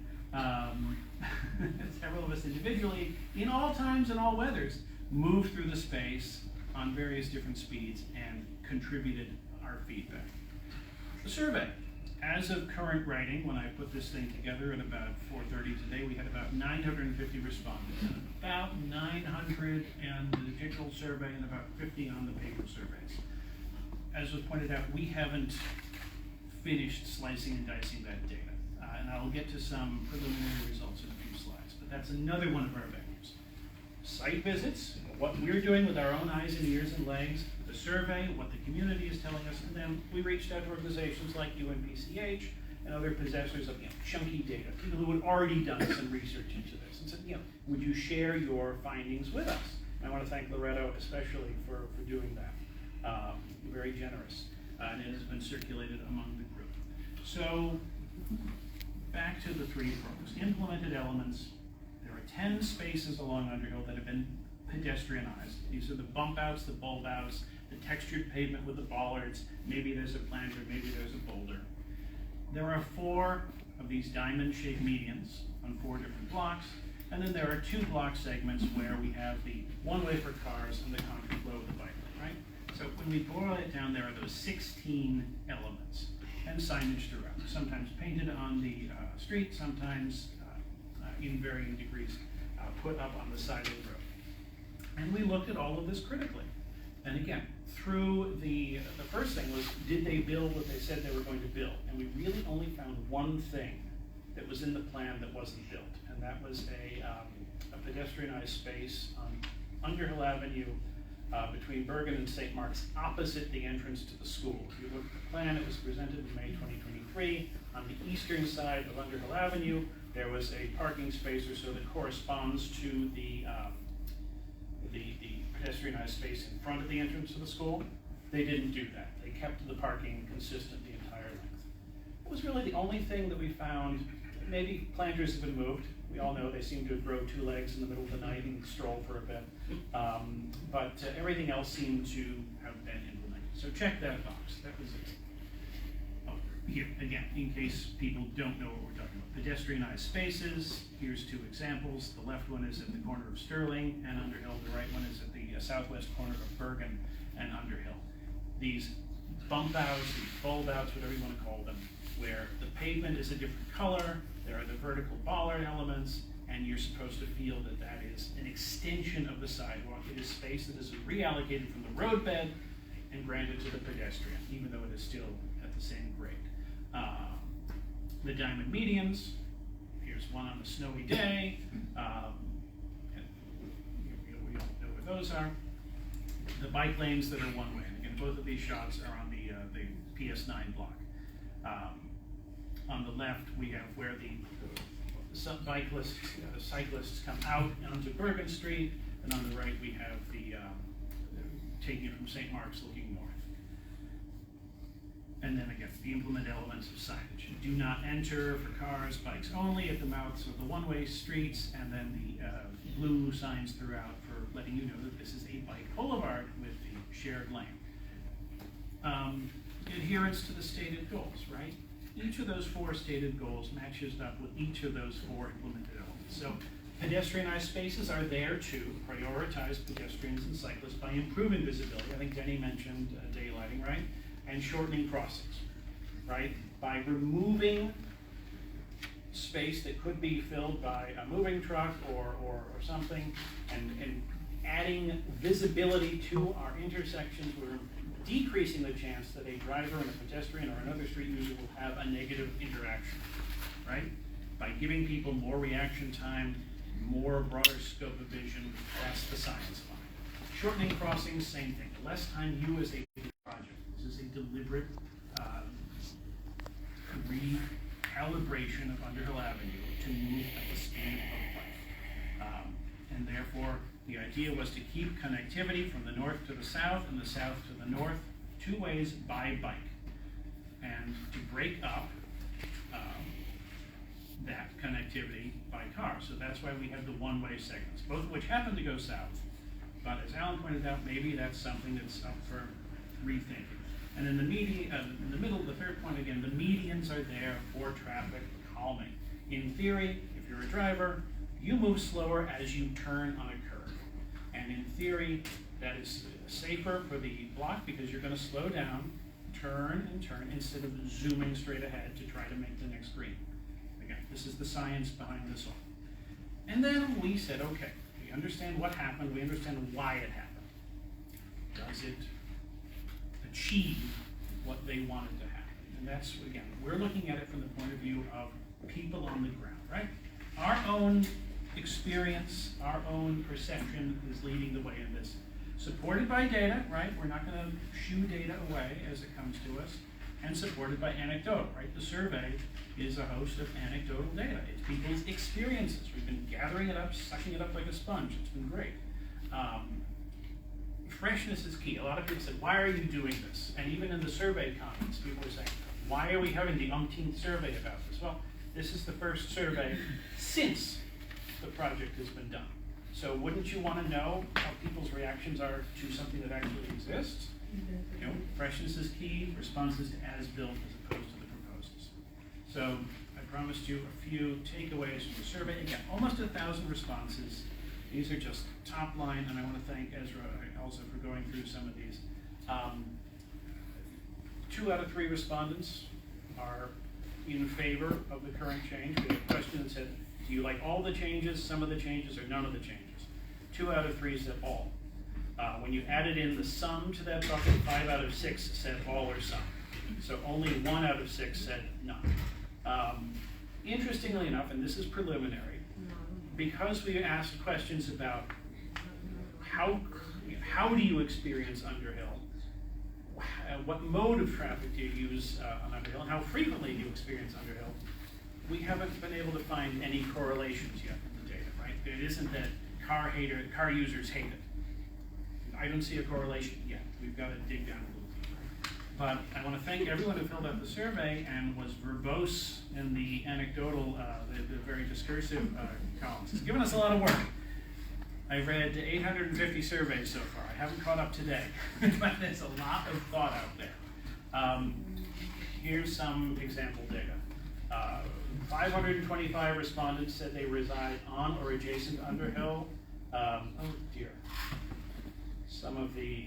Several of us individually, in all times and all weathers, moved through the space on various different speeds and contributed our feedback. The survey. As of current writing, when I put this thing together at about 4:30 today, we had about 950 respondents. About 900 in the digital survey and about 50 on the paper surveys. As was pointed out, we haven't finished slicing and dicing that data. And I'll get to some preliminary results in a few slides, but that's another one of our venues. Site visits, what we're doing with our own eyes and ears and legs, the survey, what the community is telling us, and then we reached out to organizations like UNPCH and other possessors of chunky data, people who had already done some research into this, and said, would you share your findings with us? And I want to thank Loretto especially for doing that. Very generous, and it has been circulated among the group. So, back to the three prongs. Implemented elements. There are 10 spaces along Underhill that have been pedestrianized. These are the bump outs, the bulb outs, the textured pavement with the bollards. Maybe there's a planter, maybe there's a boulder. There are 4 of these diamond-shaped medians on 4 different blocks. And then there are 2 block segments where we have the one-way for cars and the concrete flow with the bike lane, right? So when we boil it down, there are those 16 elements and signage throughout, sometimes painted on the street, sometimes in varying degrees put up on the side of the road. And we looked at all of this critically. And again, through the first thing was, did they build what they said they were going to build? And we really only found one thing that was in the plan that wasn't built, and that was a pedestrianized space on Underhill Avenue between Bergen and St. Mark's, opposite the entrance to the school. If you look at the plan, it was presented in May 2023. On the eastern side of Underhill Avenue, there was a parking space or so that corresponds to the pedestrianized space in front of the entrance to the school. They didn't do that. They kept the parking consistent the entire length. It was really the only thing that we found. Maybe planters have been moved. We all know they seem to grow 2 legs in the middle of the night and stroll for a bit. But everything else seemed to have been implemented. So check that box. That was it. Oh, here, again, in case people don't know what we're talking about. Pedestrianized spaces. Here's 2 examples. The left one is at the corner of Sterling and Underhill. The right one is at the southwest corner of Bergen and Underhill. These bump outs, these bulb outs, whatever you want to call them, where the pavement is a different color, there are the vertical bollard elements, and you're supposed to feel that that is an extension of the sidewalk. It is space that is reallocated from the roadbed and granted to the pedestrian, even though it is still at the same grade. The diamond medians, here's one on a snowy day. We all know where those are. The bike lanes that are one way. And again, both of these shots are on the PS9 block. On the left, we have where the cyclists come out onto Bergen Street, and on the right, we have the taking it from St. Mark's looking north. And then again, the implement elements of signage. Do not enter for cars, bikes only at the mouths of the one-way streets, and then the blue signs throughout for letting you know that this is a bike boulevard with the shared lane. Adherence to the stated goals, right? Each of those 4 stated goals matches up with each of those 4 implemented elements. So pedestrianized spaces are there to prioritize pedestrians and cyclists by improving visibility. I think Denny mentioned daylighting, right? And shortening crossings, right? By removing space that could be filled by a moving truck or something, and adding visibility to our intersections, we're decreasing the chance that a driver and a pedestrian or another street user will have a negative interaction, right? By giving people more reaction time, more broader scope of vision, that's the science behind it. Shortening crossings, same thing. The less time you as a project. This is a deliberate recalibration of Underhill Avenue to move at the speed of light. And therefore, the idea was to keep connectivity from the north to the south and the south to the north, 2 ways by bike. And to break up that connectivity by car. So that's why we have the one-way segments, both of which happen to go south. But as Alan pointed out, maybe that's something that's up for rethinking. And in the middle, the third point again, the medians are there for traffic calming. In theory, if you're a driver, you move slower as you turn on a curve. And in theory, that is safer for the block because you're going to slow down, turn and turn, instead of zooming straight ahead to try to make the next green. Again, this is the science behind this all. And then we said, okay, we understand what happened, we understand why it happened. Does it achieve what they wanted to happen? And that's, again, we're looking at it from the point of view of people on the ground, right? Our own experience, our own perception is leading the way in this. Supported by data, right? We're not going to shoo data away as it comes to us, and supported by anecdotal, right? The survey is a host of anecdotal data. It's people's experiences. We've been gathering it up, sucking it up like a sponge. It's been great. Freshness is key. A lot of people said, why are you doing this? And even in the survey comments, people were saying, why are we having the umpteenth survey about this? Well, this is the first survey since the project has been done. So wouldn't you want to know how people's reactions are to something that actually exists? You know, freshness is key, responses to as-built as opposed to the proposals. So I promised you a few takeaways from the survey. Again, almost 1,000 responses. These are just top line, and I want to thank Ezra also for going through some of these. 2 out of 3 respondents are in favor of the current change. We had a question that said, do you like all the changes, some of the changes, or none of the changes? 2 out of 3 said all. When you added in the sum to that bucket, 5 out of 6 said all or some. So only 1 out of 6 said none. Interestingly enough, and this is preliminary, because we asked questions about how do you experience Underhill, what mode of traffic do you use on Underhill, and how frequently do you experience Underhill, we haven't been able to find any correlations yet in the data, right? It isn't that car users hate it. I don't see a correlation yet. We've got to dig down a little deeper. But I want to thank everyone who filled out the survey and was verbose in the anecdotal, the very discursive columns. It's given us a lot of work. I've read 850 surveys so far. I haven't caught up today, but there's a lot of thought out there. Here's some example data. 525 respondents said they reside on or adjacent to Underhill. Oh dear. Some of the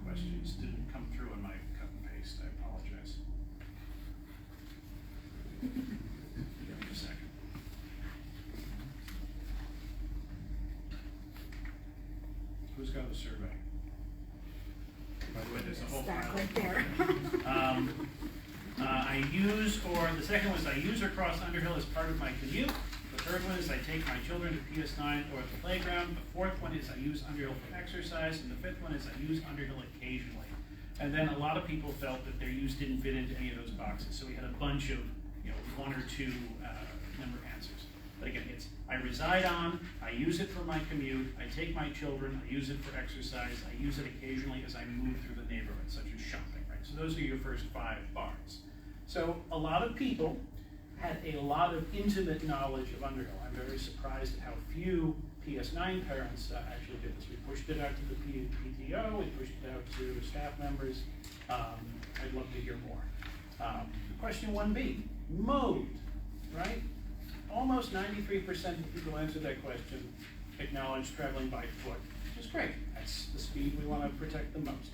questions didn't come through in my cut and paste. I apologize. Give me a second. Who's got the survey? By the way, there's a whole file right there. I use, or the second one is I use or cross Underhill as part of my commute. The third one is I take my children to PS9 or at the playground. The fourth one is I use Underhill for exercise. And the fifth one is I use Underhill occasionally. And then a lot of people felt that their use didn't fit into any of those boxes. So we had a bunch of, 1 or 2 number answers. But again, it's I reside on, I use it for my commute, I take my children, I use it for exercise, I use it occasionally as I move through the neighborhood, such as shopping, right? So those are your first 5 bars. So a lot of people had a lot of intimate knowledge of Underhill. I'm very surprised at how few PS9 parents actually did this. We pushed it out to the PTO, we pushed it out to staff members. I'd love to hear more. Question 1B, mode, right? Almost 93% of people answered that question acknowledge traveling by foot, which is great. That's the speed we want to protect the most.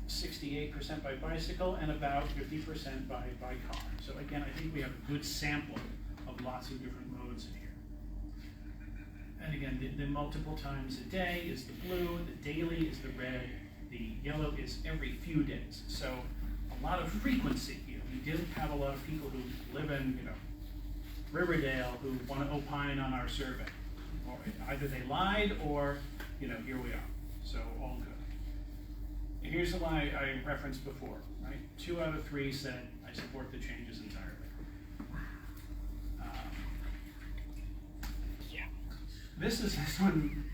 68% by bicycle and about 50% by car. So again, I think we have a good sample of lots of different modes in here. And again, the multiple times a day is the blue, the daily is the red, the yellow is every few days. So a lot of frequency. We did have a lot of people who live in, Riverdale who want to opine on our survey. Or either they lied or, here we are. So all good. And here's the one I referenced before, right? 2 out of 3 said, I support the changes entirely. This one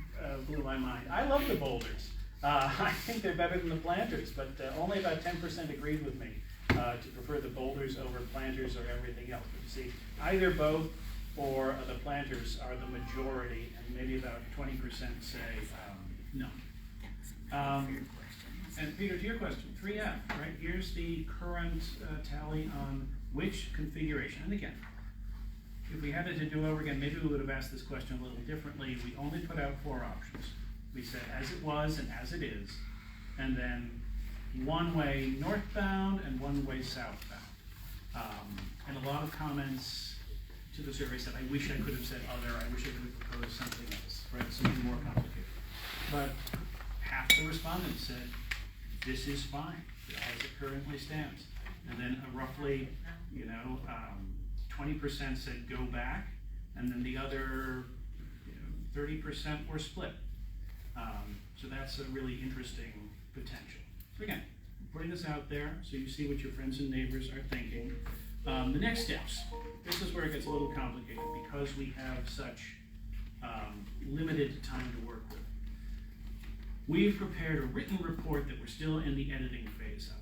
blew my mind. I love the boulders. I think they're better than the planters, but only about 10% agreed with me. to prefer the boulders over planters or everything else. But you see, either both or the planters are the majority, and maybe about 20% say no. And Peter, to your question, 3F, right? Here's the current tally on which configuration. And again, if we had it to do over again, maybe we would have asked this question a little differently. We only put out 4 options. We said as it was and as it is, and then one way northbound and one way southbound. And a lot of comments to the survey said, I wish I could have said other, I wish I could have proposed something else, right? Something more complicated. But half the respondents said, this is fine, as it currently stands. And then roughly, 20% said go back, and then the other 30% were split. So that's a really interesting potential. So again, putting this out there so you see what your friends and neighbors are thinking. The next steps, this is where it gets a little complicated because we have such limited time to work with. We've prepared a written report that we're still in the editing phase of.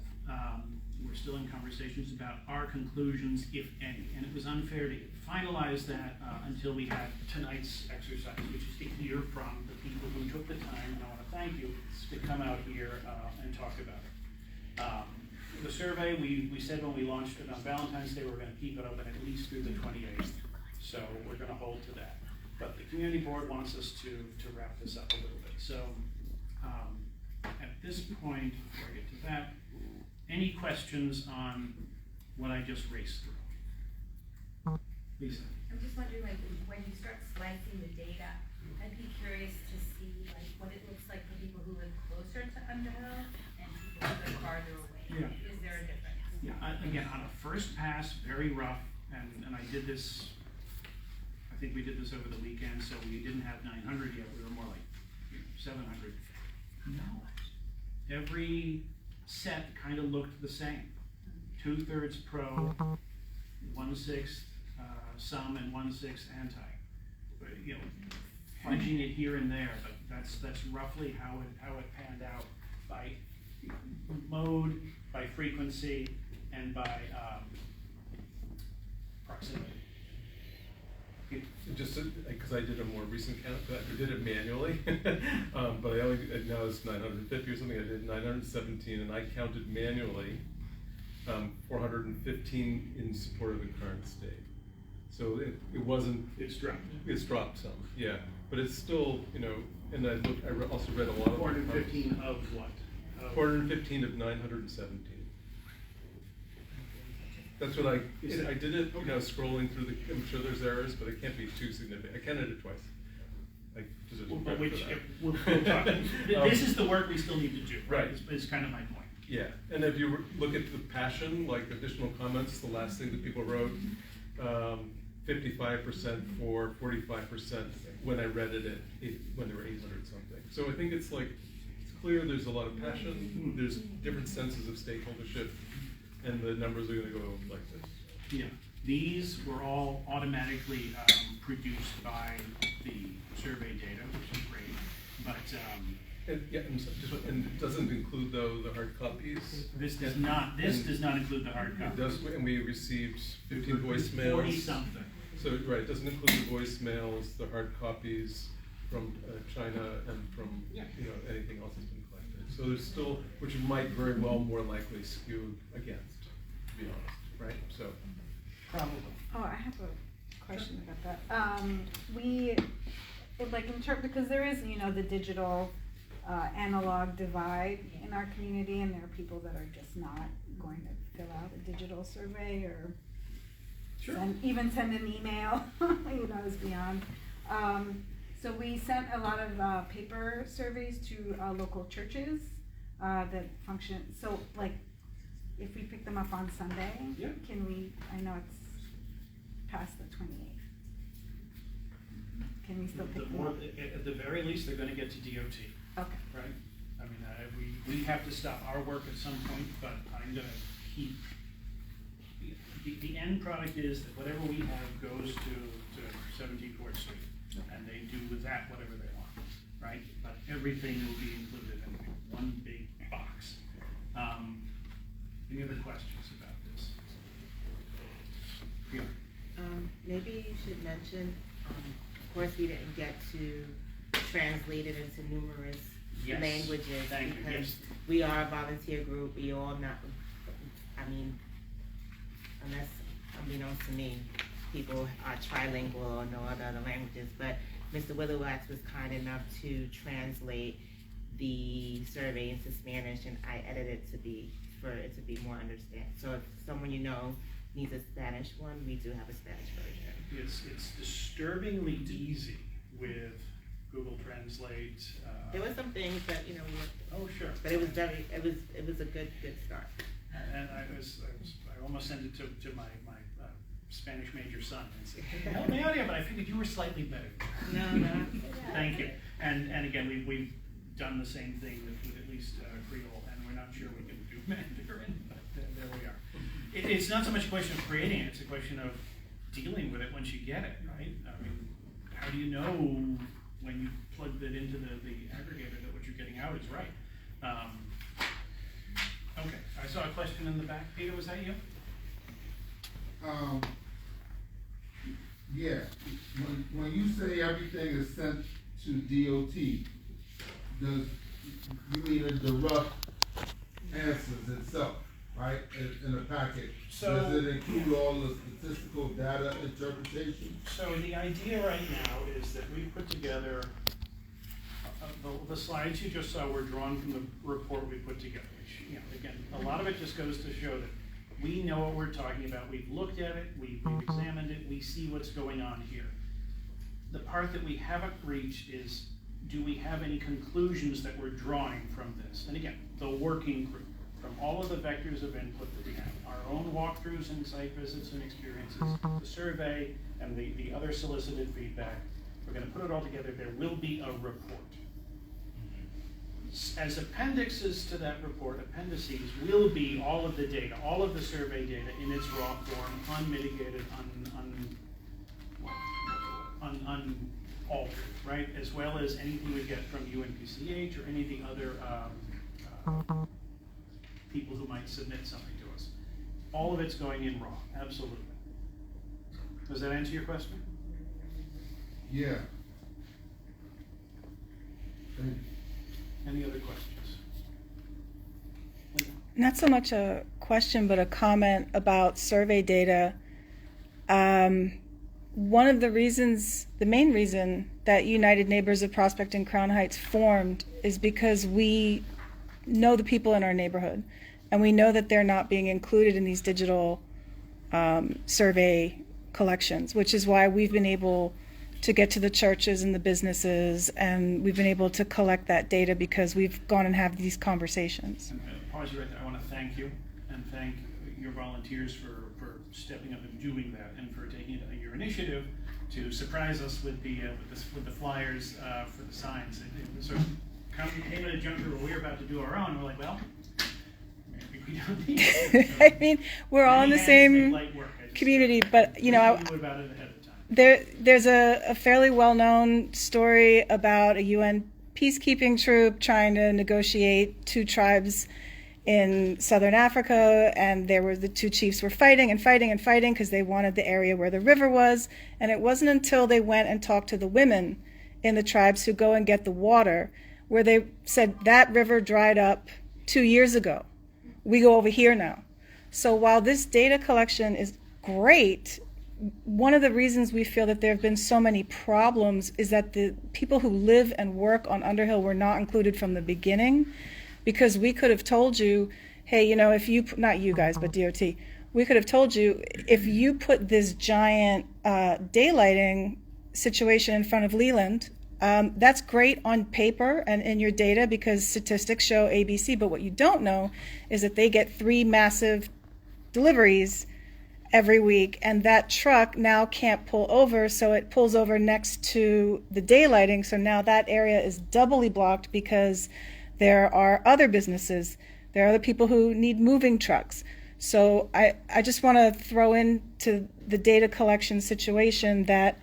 We're still in conversations about our conclusions, if any, and it was unfair to finalize that until we had tonight's exercise, which is to hear from the people who took the time, and I want to thank you, to come out here and talk about it. The survey, we said when we launched it on Valentine's Day, we're going to keep it open at least through the 28th, so we're going to hold to that. But the community board wants us to wrap this up a little bit. So at this point, before I get to that, any questions on what I just raced through? Lisa? I'm just wondering, like, when you start slicing the data, I'd be curious to see, like, what it looks like for people who live closer to Underhill and people who live farther away. Yeah. Is there a difference? Yeah, again, on a first pass, very rough, and I did this, I think we did this over the weekend, so we didn't have 900 yet, we were more like 700. No. Every set kind of looked the same. 2/3 pro, 1/6 some, and 1/6 anti. But, fudging it here and there, but that's roughly how it panned out by mode, by frequency, and by proximity. Just because I did a more recent count, I did it manually, but I only, now it's 950 or something, I did 917, and I counted manually 415 in support of the current state. So it wasn't... It's dropped. It's dropped some, yeah. But it's still, and I also read a lot of... 415 of what? 415 of 917. That's what I did it, scrolling through the, I'm sure there's errors, but it can't be too significant. I counted it twice. We'll talk. This is the work we still need to do, right? Is kind of my point. Yeah, and if you look at the passion, like additional comments, the last thing that people wrote, 55% for 45% when I read it when there were 800 something. So I think it's clear there's a lot of passion, there's different senses of stakeholdership, and the numbers are going to go like this. Yeah, these were all automatically produced by the survey data, which is great. But and it doesn't include though the hard copies. This does not. This does not include the hard copies. It does, and we received 15 voicemails. 40 something. So it doesn't include the voicemails, the hard copies from China, and from anything else that's been collected. So there's still, which might very well more likely skew against, to be honest, right? So probably. Oh, I have a question about that. Because there is, the digital analog divide in our community, and there are people that are just not going to fill out a digital survey or even send an email, is beyond. So we sent a lot of paper surveys to local churches that function. So, if we pick them up on Sunday, can we? I know it's past the 28th. Can we still pick them up? At the very least, they're going to get to DOT. Okay. Right. I mean, we have to stop our work at some point, but I'm going to keep. The end product is that whatever we have goes to 17 Court Street, and they do with that whatever they want, right? But everything will be included in one big box. Any other questions about this? Yeah. Maybe you should mention, of course, we didn't get to translate it into numerous Yes. languages Thank you. because Yes. we are a volunteer group. We all not, I mean, unless unbeknownst to me, people are trilingual or know other languages. But Mr. Willowatts was kind enough to translate the survey into Spanish, and I edited it for it to be more understand. So if someone you know needs a Spanish one, we do have a Spanish version. It's disturbingly easy with Google Translate. There were some things that we Oh, sure. but it was a good start. And I almost sent it to my Spanish major son and said, help me out here, but I figured you were slightly better. No. Thank you. And again, we've done the same thing with at least Creole, and we're not sure we can do Mandarin, but there we are. It's not so much a question of creating it, it's a question of dealing with it once you get it, right? I mean, how do you know when you plug that into the aggregator that what you're getting out is right? Okay, I saw a question in the back. Peter, was that you? Yeah, when you say everything is sent to DOT, does you mean the rough answers itself, right, in the packet? So, does it include all the statistical data interpretation? So the idea right now is that we put together, the slides you just saw were drawn from the report we put together, which, again, a lot of it just goes to show that we know what we're talking about. We've looked at it, we've examined it, we see what's going on here. The part that we haven't reached is, do we have any conclusions that we're drawing from this? And again, the working group, from all of the vectors of input that we have, our own walkthroughs and site visits and experiences, the survey, and the other solicited feedback, we're going to put it all together. There will be a report. As appendixes to that report, appendices will be all of the data, all of the survey data in its raw form, unmitigated, unaltered, right? As well as anything we get from UNPCH or any of the other people who might submit something to us. All of it's going in raw, absolutely. Does that answer your question? Yeah. Any other questions? Not so much a question, but a comment about survey data. One of the reasons, the main reason that United Neighbors of Prospect and Crown Heights formed is because we know the people in our neighborhood, and we know that they're not being included in these digital survey collections, which is why we've been able to get to the churches and the businesses, and we've been able to collect that data because we've gone and had these conversations. And pause you right there. I want to thank you and thank your volunteers for stepping up and doing that, and for taking your initiative to surprise us with the flyers for the signs. It sort of came at a juncture where we were about to do our own. We're like, well, maybe we don't need it. So I mean, we're all in the same community, but there's a fairly well-known story about a UN peacekeeping troop trying to negotiate two tribes in southern Africa, and the two chiefs were fighting because they wanted the area where the river was, and it wasn't until they went and talked to the women in the tribes who go and get the water, where they said that river dried up 2 years ago. We go over here now. So while this data collection is great, one of the reasons we feel that there have been so many problems is that the people who live and work on Underhill were not included from the beginning, because we could have told you, hey, if you, not you guys, but DOT, we could have told you, if you put this giant daylighting situation in front of Leland, that's great on paper and in your data because statistics show ABC, but what you don't know is that they get 3 massive deliveries every week, and that truck now can't pull over, so it pulls over next to the daylighting, so now that area is doubly blocked because there are other businesses, there are other people who need moving trucks. So I just want to throw into the data collection situation that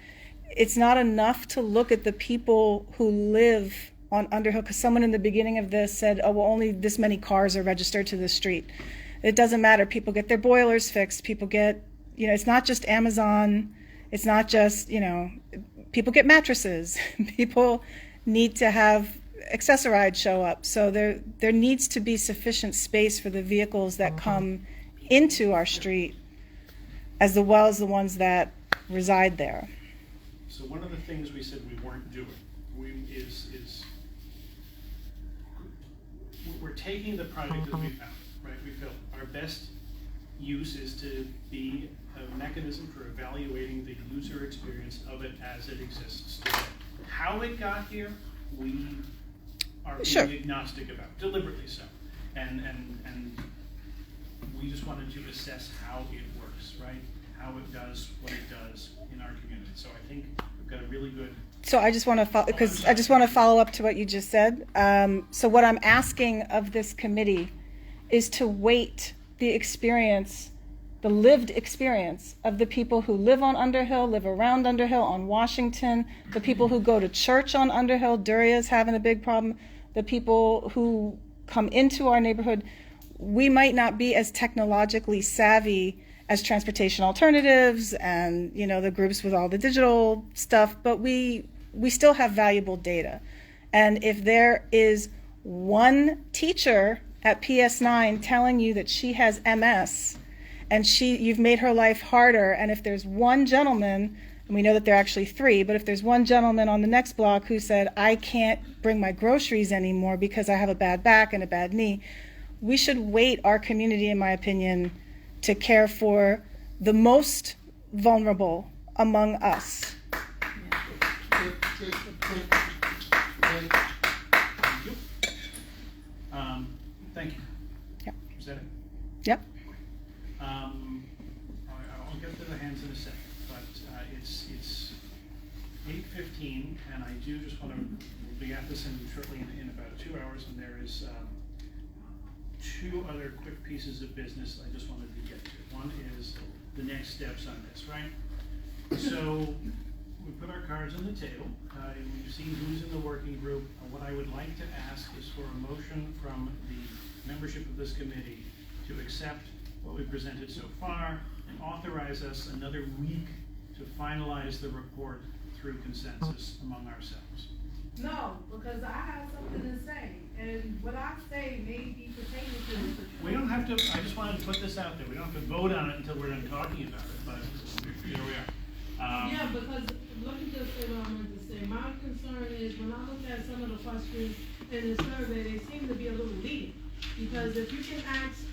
it's not enough to look at the people who live on Underhill, because someone in the beginning of this said, oh, well, only this many cars are registered to the street. It doesn't matter. People get their boilers fixed. People get, it's not just Amazon. It's not just, people get mattresses. People need to have accessorides show up. So there needs to be sufficient space for the vehicles that come into our street, as well as the ones that reside there. So one of the things we said we weren't doing is we're taking the project as we found it, right? We feel our best use is to be a mechanism for evaluating the user experience of it as it exists today. How it got here, we are being agnostic about, deliberately so. And we just wanted to assess how it works, right? How it does what it does in our community. So I think we've got a really good. So I just want to follow up to what you just said. So what I'm asking of this committee is to weight the experience, the lived experience of the people who live on Underhill, live around Underhill, on Washington, the people who go to church on Underhill. Duria's having a big problem. The people who come into our neighborhood. We might not be as technologically savvy as Transportation Alternatives and the groups with all the digital stuff, but we still have valuable data. And if there is one teacher at PS9 telling you that she has MS and you've made her life harder, and if there's one gentleman, and we know that there are actually 3, but if there's one gentleman on the next block who said, I can't bring my groceries anymore because I have a bad back and a bad knee, we should weight our community, in my opinion, to care for the most vulnerable among us. Thank you. Yep. Is that it? Yep. I'll get to the hands in a second, but it's 8:15, and I do just want to. We'll be at this shortly in about 2 hours, and there is 2 other quick pieces of business I just wanted to get to. One is the next steps on this, right? So we put our cards on the table. We've seen who's in the working group. What I would like to ask is for a motion from the membership of this committee to accept what we presented so far and authorize us another week to finalize the report through consensus among ourselves. No, because I have something to say, and what I say may be pertaining to this. We don't have to, I just wanted to put this out there. We don't have to vote on it until we're done talking about it, but here we are. Yeah, because let me just say what I wanted to say. My concern is when I look at some of the questions in the survey, they seem to be a little leading. Because if you can ask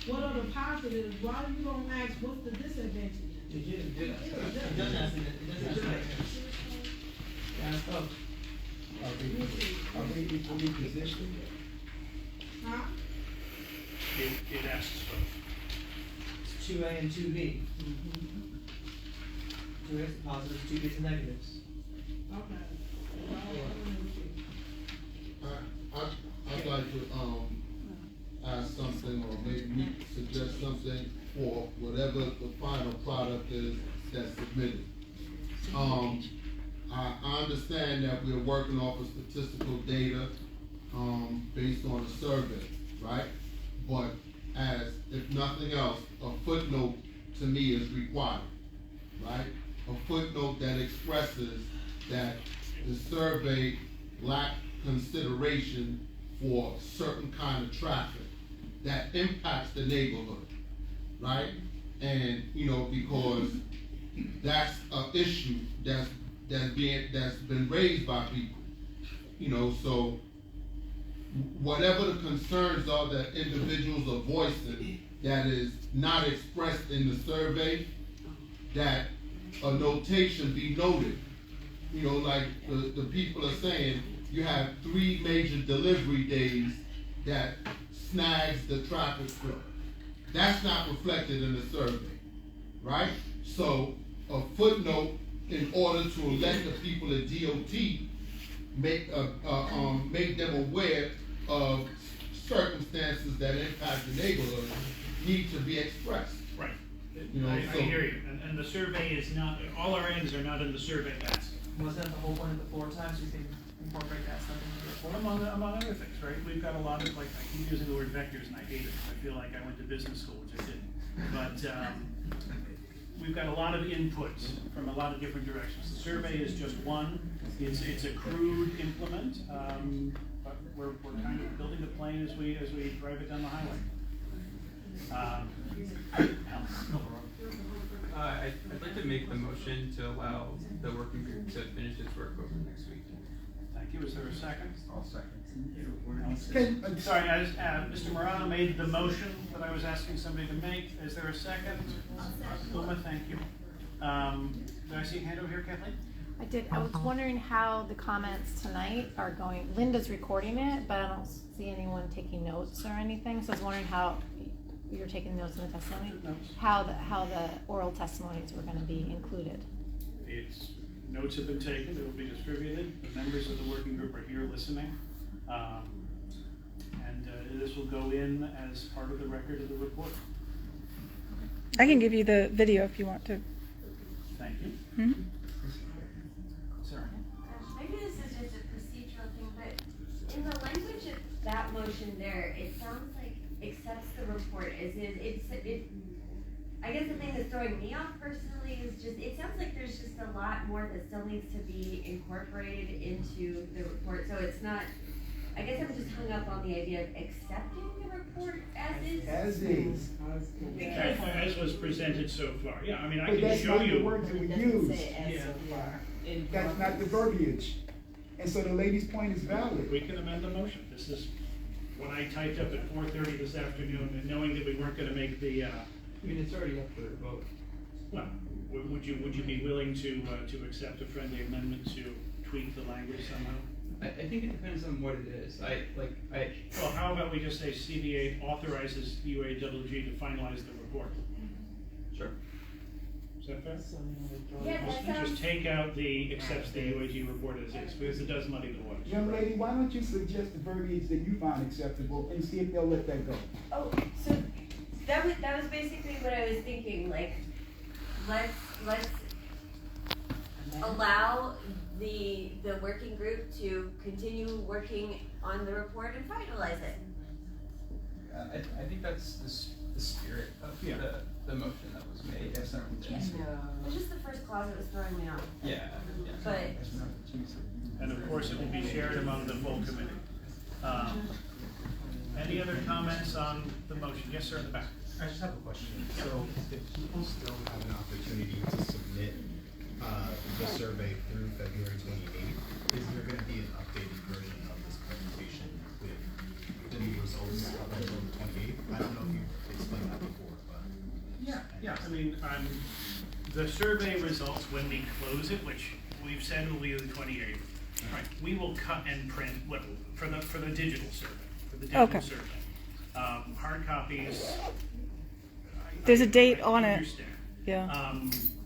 what are the positives, why you don't ask what's the disadvantages? It doesn't ask it. Are they equally positioned? Huh? It asks both. It's 2A and 2B. 2A is positives, 2B is negatives. I'd like to ask something, or maybe suggest something for whatever the final product is that's submitted. I understand that we're working off of statistical data based on a survey, right? But as, if nothing else, a footnote to me is required, right? A footnote that expresses that the survey lacked consideration for certain kind of traffic that impacts the neighborhood, right? And, because that's an issue that's been raised by people, so whatever the concerns are that individuals are voicing that is not expressed in the survey, that a notation be noted. Like the people are saying, you have 3 major delivery days that snags the traffic flow. That's not reflected in the survey, right? So a footnote in order to let the people at DOT make them aware of circumstances that impact the neighborhood need to be expressed. Right. I hear you. And the survey is not, all our ends are not in the survey basket. Wasn't that the whole point of the 4 times? You think incorporate that stuff into the report. Well, among other things, right? We've got a lot of, like, I keep using the word vectors and I hate it. I feel like I went to business school, which I didn't. But we've got a lot of input from a lot of different directions. The survey is just one. It's a crude implement, but we're kind of building the plane as we drive it down the highway. I'd like to make the motion to allow the working group to finish its work over next week. Thank you. Is there a second? I'll second. Sorry, Mr. Morano made the motion that I was asking somebody to make. Is there a second? Uma, thank you. Did I see a hand over here, Kathleen? I did. I was wondering how the comments tonight are going. Linda's recording it, but I don't see anyone taking notes or anything. So I was wondering how you're taking notes in the testimony. How the oral testimonies were going to be included. Notes have been taken. They will be distributed. The members of the working group are here listening, and this will go in as part of the record of the report. I can give you the video if you want to. Thank you. Hmm? Sorry. Maybe this is just a procedural thing, but in the language of that motion there, it sounds like accepts the report as is. I guess the thing that's throwing me off personally is just, it sounds like there's just a lot more that still needs to be incorporated into the report. So it's not, I guess I'm just hung up on the idea of accepting the report as is. As is. As was presented so far. Yeah, I mean, I But can that's show not you. the words that we use. That's not the verbiage. And so the lady's point is valid. We can amend the motion. This is what I typed up at 4:30 this afternoon, and knowing that we weren't going to make the. I mean, it's already up for a vote. Well, would you be willing to accept a friendly amendment to tweak the language somehow? I think it depends on what it is. Well, how about we just say CB8 authorizes UAWG to finalize the report? Sure. Is that fair? Yeah, that sounds. Just take out the accepts the UAG report as is, because it does muddy the waters. Young lady, why don't you suggest the verbiage that you find acceptable and see if they'll let that go? Oh, so that was basically what I was thinking. Like, let's allow the working group to continue working on the report and finalize it. I think that's the spirit of the motion that was made. It's just the first clause that was throwing me off. Yeah. But. And of course, it will be shared among the full committee. Any other comments on the motion? Yes, sir, in the back. I just have a question. So if people still have an opportunity to submit the survey through February 28th, is there going to be an updated version of this presentation with the new results up until the 28th? I don't know if you explained that before, but. Yeah. I mean, the survey results, when we close it, which we've said will be the 28th, right? We will cut and print for the digital survey. Survey. Hard copies. There's a date on it. Understand. Yeah.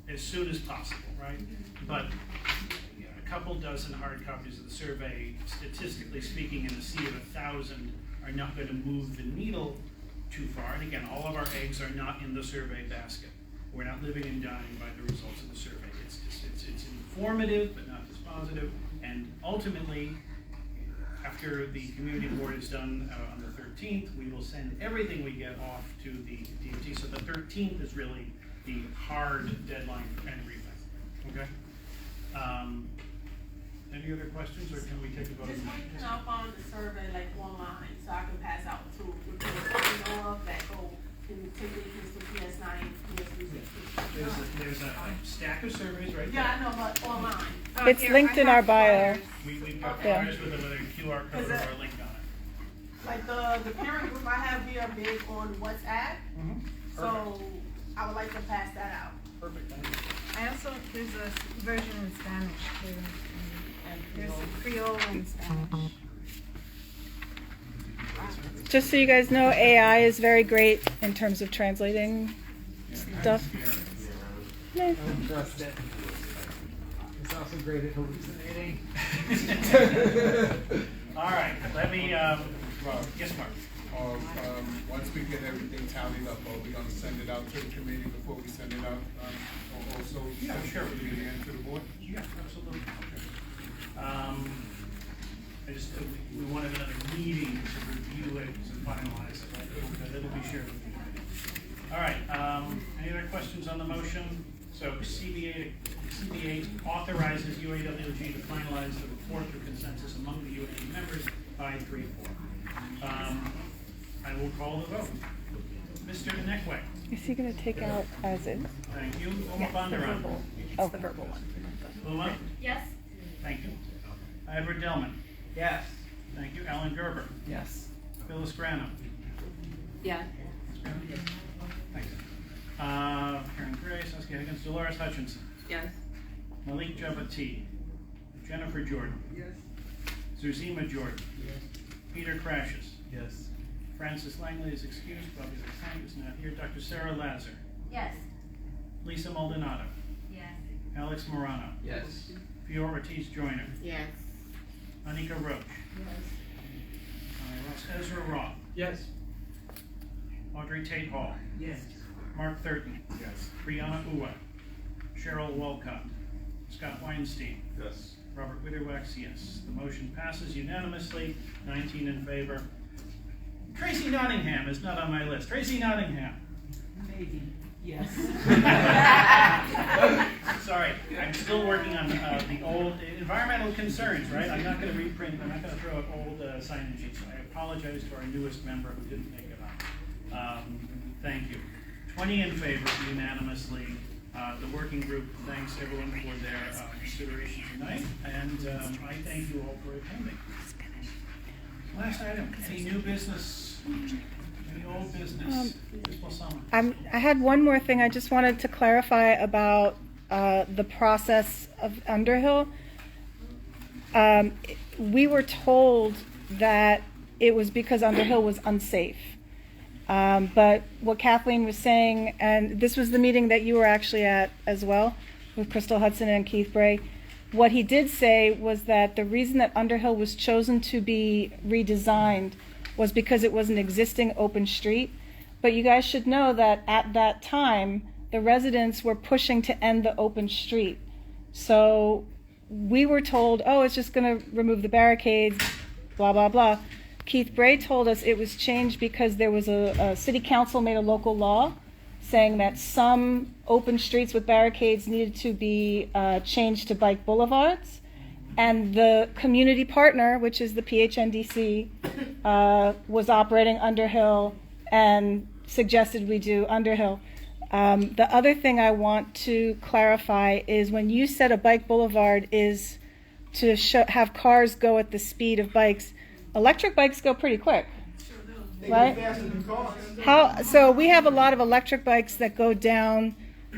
As soon as possible, right? But a couple dozen hard copies of the survey, statistically speaking, in a sea of 1,000, are not going to move the needle too far. And again, all of our eggs are not in the survey basket. We're not living and dying by the results of the survey. It's informative, but not dispositive. And ultimately, after the community board is done on the 13th, we will send everything we get off to the DOT. So the 13th is really the hard deadline for any revamp. Okay? Any other questions, or can we take a vote? Just waiting up on the survey like online, so I can pass out to reporters I know of that go and take it to PS9, PS360. There's a stack of surveys right there. Yeah, I know, but online. It's linked in our bio. We've got flyers with a QR code or a link on it. Like the parent group I have here big on WhatsApp, so I would like to pass that out. Perfect, thank you. I also, there's a version in Spanish too. And there's a Creole and Spanish. Just so you guys know, AI is very great in terms of translating stuff. Yeah. Trust it. It's also great at hallucinating. All right, let me, yes, Mark. Once we get everything tallied up, are we going to send it out to the committee before we send it out? Also, Yeah, sure. To the board? Yeah, absolutely. we wanted another meeting to review it and finalize it, but it'll be shared with you. All right, any other questions on the motion? So CB8 authorizes UAWG to finalize the report through consensus among the UAW members by 3-4. I will call the vote. Mr. Inekwe. Is he going to take out as is? Thank you. Yes, the Bandaran. verbal. Oh, the verbal one. Luma. Yes. Thank you. Edward Delman. Yes. Thank you. Alan Gerber. Yes. Phyllis Granum. Yeah. Thanks. Karen Gray, Saskia Higgins, Dolores Hutchinson. Yes. Malik Jabati. Jennifer Jordan. Yes. Zuzima Jordan. Yes. Peter Crashes. Yes. Francis Langley is excused. Bobby Lasang is not here. Dr. Sarah Lazar. Yes. Lisa Maldonado. Yes. Alex Morano. Yes. Fiora Ortiz Joyner. Yes. Anika Roach. Ross Ezra Roth. Yes. Audrey Tate Hall. Yes. Mark Thurton. Yes. Brianna Uwa. Cheryl Walcott. Scott Weinstein. Yes. Robert Witterwax, yes. The motion passes unanimously, 19 in favor. Tracy Nottingham is not on my list. Tracy Nottingham. Maybe. Yes. Sorry, I'm still working on the old environmental concerns, right? I'm not going to reprint, I'm not going to throw out old sign-in sheets. I apologize to our newest member who didn't make it on. Thank you. 20 in favor unanimously. The working group thanks everyone for their consideration tonight, and I thank you all for attending. Last item, any new business? Any old business? I had one more thing I just wanted to clarify about the process of Underhill. We were told that it was because Underhill was unsafe. But what Kathleen was saying, and this was the meeting that you were actually at as well, with Crystal Hudson and Keith Bray, what he did say was that the reason that Underhill was chosen to be redesigned was because it was an existing open street. But you guys should know that at that time, the residents were pushing to end the open street. So we were told, oh, it's just going to remove the barricades, blah, blah, blah. Keith Bray told us it was changed because there was a city council made a local law saying that some open streets with barricades needed to be changed to bike boulevards. And the community partner, which is the PHNDC, was operating Underhill and suggested we do Underhill. The other thing I want to clarify is when you said a bike boulevard is to have cars go at the speed of bikes, electric bikes go pretty quick, right? So we have a lot of electric bikes that go down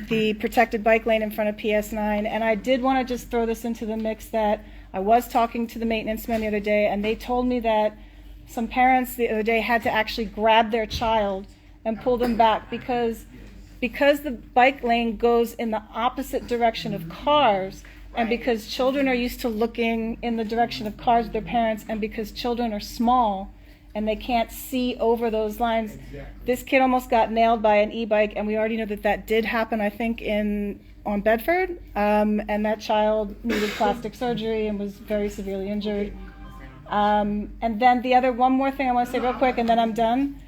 the protected bike lane in front of PS9, and I did want to just throw this into the mix that I was talking to the maintenance man the other day, and they told me that some parents the other day had to actually grab their child and pull them back because the bike lane goes in the opposite direction of cars, and because children are used to looking in the direction of cars with their parents, and because children are small and they can't see over those lines, this kid almost got nailed by an e-bike, and we already know that did happen, I think, on Bedford, and that child needed plastic surgery and was very severely injured. And then one more thing I want to say real quick, and then I'm done,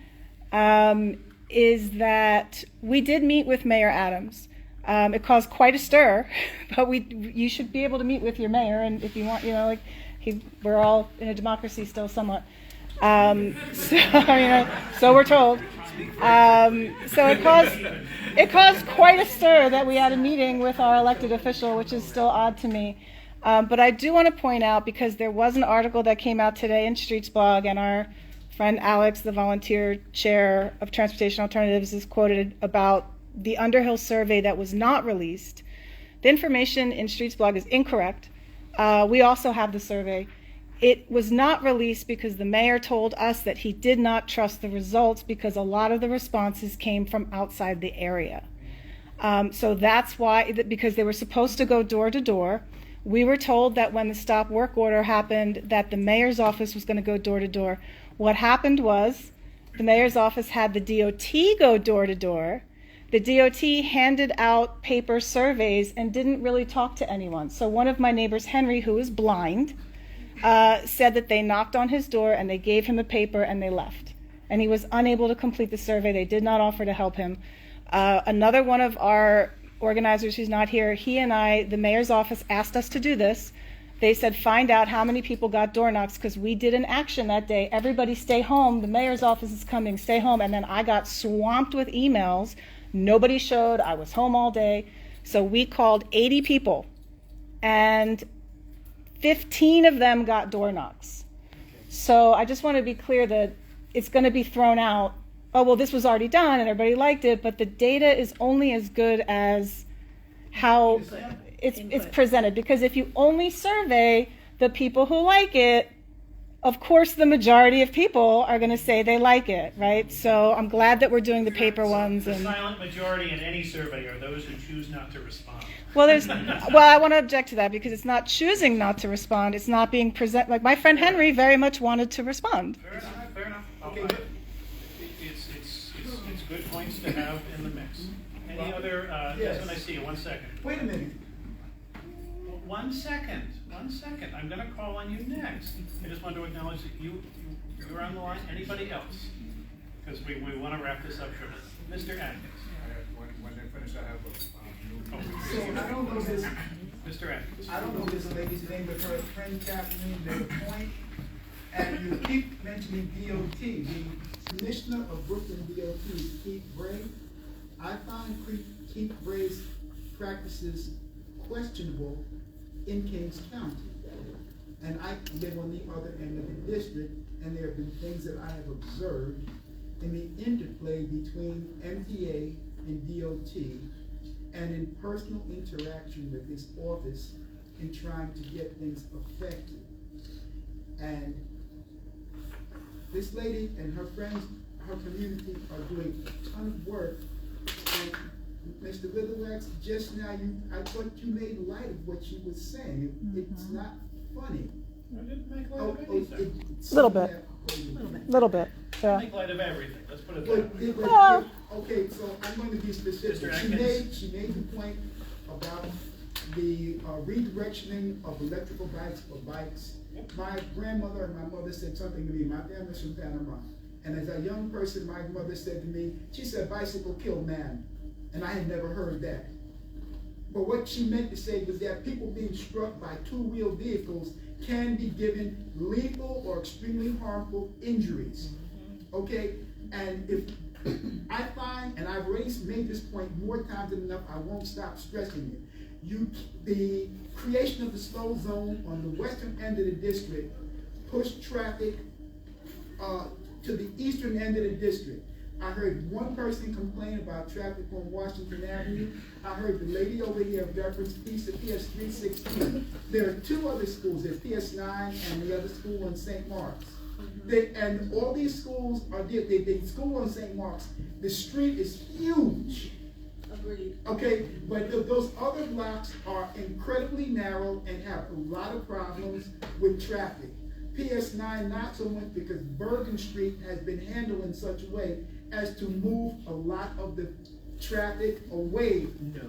is that we did meet with Mayor Adams. It caused quite a stir, but you should be able to meet with your mayor, and if you want, we're all in a democracy still somewhat. So we're told. So it caused quite a stir that we had a meeting with our elected official, which is still odd to me. But I do want to point out, because there was an article that came out today in Streets Blog, and our friend Alex, the volunteer chair of Transportation Alternatives, is quoted about the Underhill survey that was not released. The information in Streets Blog is incorrect. We also have the survey. It was not released because the mayor told us that he did not trust the results because a lot of the responses came from outside the area. So that's why, because they were supposed to go door to door. We were told that when the stop work order happened that the mayor's office was going to go door to door. What happened was the mayor's office had the DOT go door to door. The DOT handed out paper surveys and didn't really talk to anyone. So one of my neighbors, Henry, who is blind, said that they knocked on his door and they gave him a paper and they left. And he was unable to complete the survey. They did not offer to help him. Another one of our organizers who's not here, he and I, the mayor's office asked us to do this. They said, find out how many people got door knocks, because we did an action that day. Everybody stay home. The mayor's office is coming. Stay home. And then I got swamped with emails. Nobody showed. I was home all day. So we called 80 people, and 15 of them got door knocks. So I just want to be clear that it's going to be thrown out. Oh, well, this was already done and everybody liked it, but the data is only as good as how it's presented. Because if you only survey the people who like it, of course the majority of people are going to say they like it, right? So I'm glad that we're doing the paper ones. The And silent majority in any survey are those who choose not to respond. well, I want to object to that, because it's not choosing not to respond. It's not being present. Like my friend Henry very much wanted to respond. Fair enough. Okay. It's good points to have in the mix. Any other, yes, when I see you, 1 second. Wait a minute. 1 second. I'm going to call on you next. I just want to acknowledge that you're on the line. Anybody else? Because we want to wrap this up shortly. Mr. Atkins. When they finish, I have a. So I don't know this. Mr. Atkins. I don't know this lady's name, but her friend Kathleen made a point, and you keep mentioning DOT. The commissioner of Brooklyn DOT is Keith Bray. I find Keith Bray's practices questionable in Kings County. And I live on the other end of the district, and there have been things that I have observed in the interplay between MTA and DOT, and in personal interaction with this office in trying to get things effective. And this lady and her friends, her community are doing a ton of work. And Mr. Witherwax, just now I thought you made light of what she was saying. It's not funny. I didn't make light of anything. Little bit. Yeah. Make light of everything. Let's put it that way. Okay, so I'm going to be specific. She made the point about the redirectioning of electrical bikes for bikes. My grandmother and my mother said something to me. My family's from Panama. And as a young person, my mother said to me, she said, bicycle kill man. And I had never heard that. But what she meant to say was that people being struck by two-wheel vehicles can be given lethal or extremely harmful injuries. Okay? And if I find, and I've already made this point more times than enough, I won't stop stressing it. The creation of the slow zone on the western end of the district pushed traffic to the eastern end of the district. I heard one person complain about traffic on Washington Avenue. I heard the lady over here reference PS 316. There are two other schools. There's PS 9 and the other school on St. Mark's. And all these schools are the school on St. Mark's. The street is huge. Agreed. Okay, but those other blocks are incredibly narrow and have a lot of problems with traffic. PS 9 not so much, because Bergen Street has been handled in such a way as to move a lot of the traffic away. No.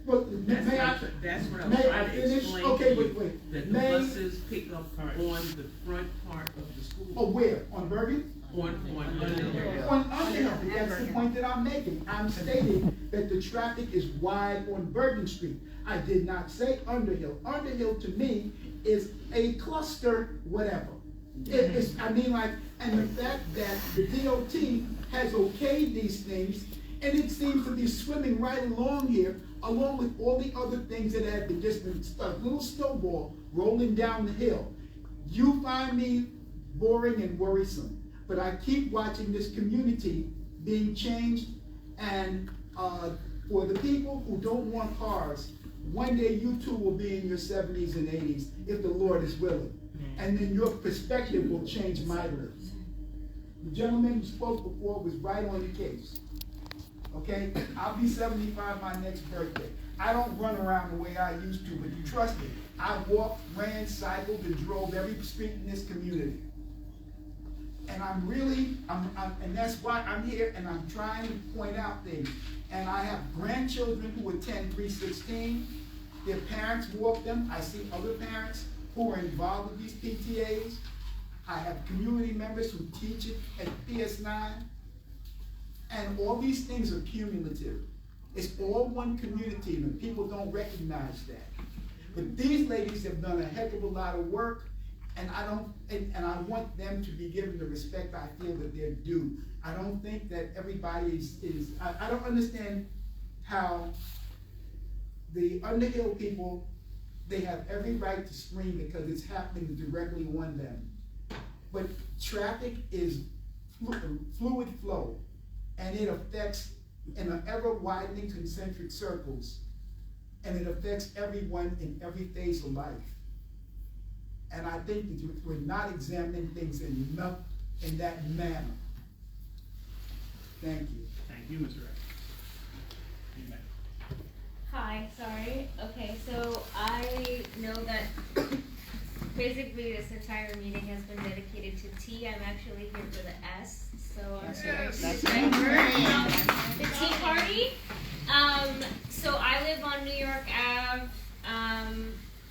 Well, That's what I'm trying to finish? explain Okay, to you. wait. That the buses pick up on the front part of the school. Oh, where? On Bergen? On Underhill. On Underhill. That's the point that I'm making. I'm stating that the traffic is wide on Bergen Street. I did not say Underhill. Underhill to me is a cluster, whatever. It's, I mean, like, and the fact that the DOT has okayed these things, and it seems to be swimming right along here, along with all the other things that have been just been a little snowball rolling down the hill. You find me boring and worrisome, but I keep watching this community being changed, and for the people who don't want cars, one day you too will be in your 70s and 80s, if the Lord is willing. And then your perspective will change mightily. The gentleman who spoke before was right on the case. Okay? I'll be 75 my next birthday. I don't run around the way I used to, but trust me, I walked, ran, cycled, and drove every street in this community. And I'm really, and that's why I'm here, and I'm trying to point out things. And I have grandchildren who attend 316. Their parents walk them. I see other parents who are involved with these PTAs. I have community members who teach it at PS9. And all these things are cumulative. It's all one community, and people don't recognize that. But these ladies have done a heck of a lot of work, and I want them to be given the respect I feel that they're due. I don't think that everybody I don't understand how the Underhill people, they have every right to scream because it's happening directly on them. But traffic is fluid flow, and it affects in an ever-widening concentric circles, and it affects everyone in every phase of life. And I think that we're not examining things enough in that manner. Thank you. Thank you, Mr. Ray. Hi, sorry. Okay, so I know that basically this entire meeting has been dedicated to T. I'm actually here for the S, so I'm very the Tea Party. So I live on New York Ave,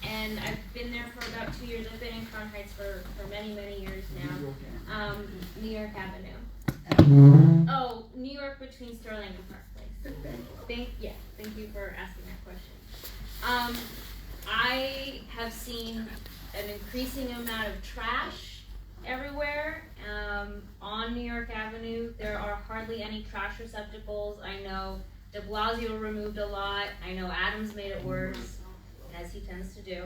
and I've been there for about 2 years. I've been in Crown Heights for many, many years now. New York Avenue. Oh, New York between Sterling and Park Place. Thank you for asking that question. I have seen an increasing amount of trash everywhere on New York Avenue. There are hardly any trash receptacles. I know de Blasio removed a lot. I know Adams made it worse, as he tends to do.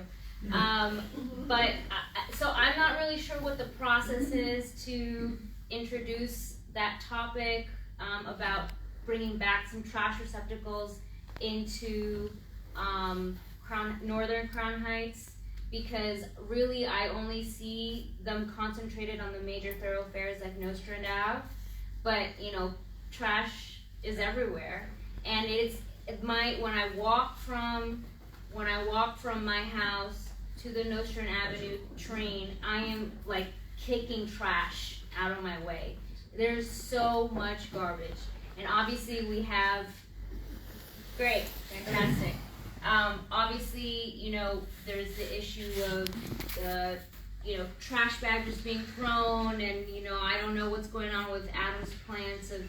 So I'm not really sure what the process is to introduce that topic about bringing back some trash receptacles into Northern Crown Heights, because really I only see them concentrated on the major thoroughfares like Nostrand Ave, but trash is everywhere, and when I walk from my house to the Nostrand Avenue train, I am like kicking trash out of my way. There's so much garbage, and obviously we have great, fantastic. Obviously, there's the issue of the, trash bags just being thrown, and, I don't know what's going on with Adam's plans of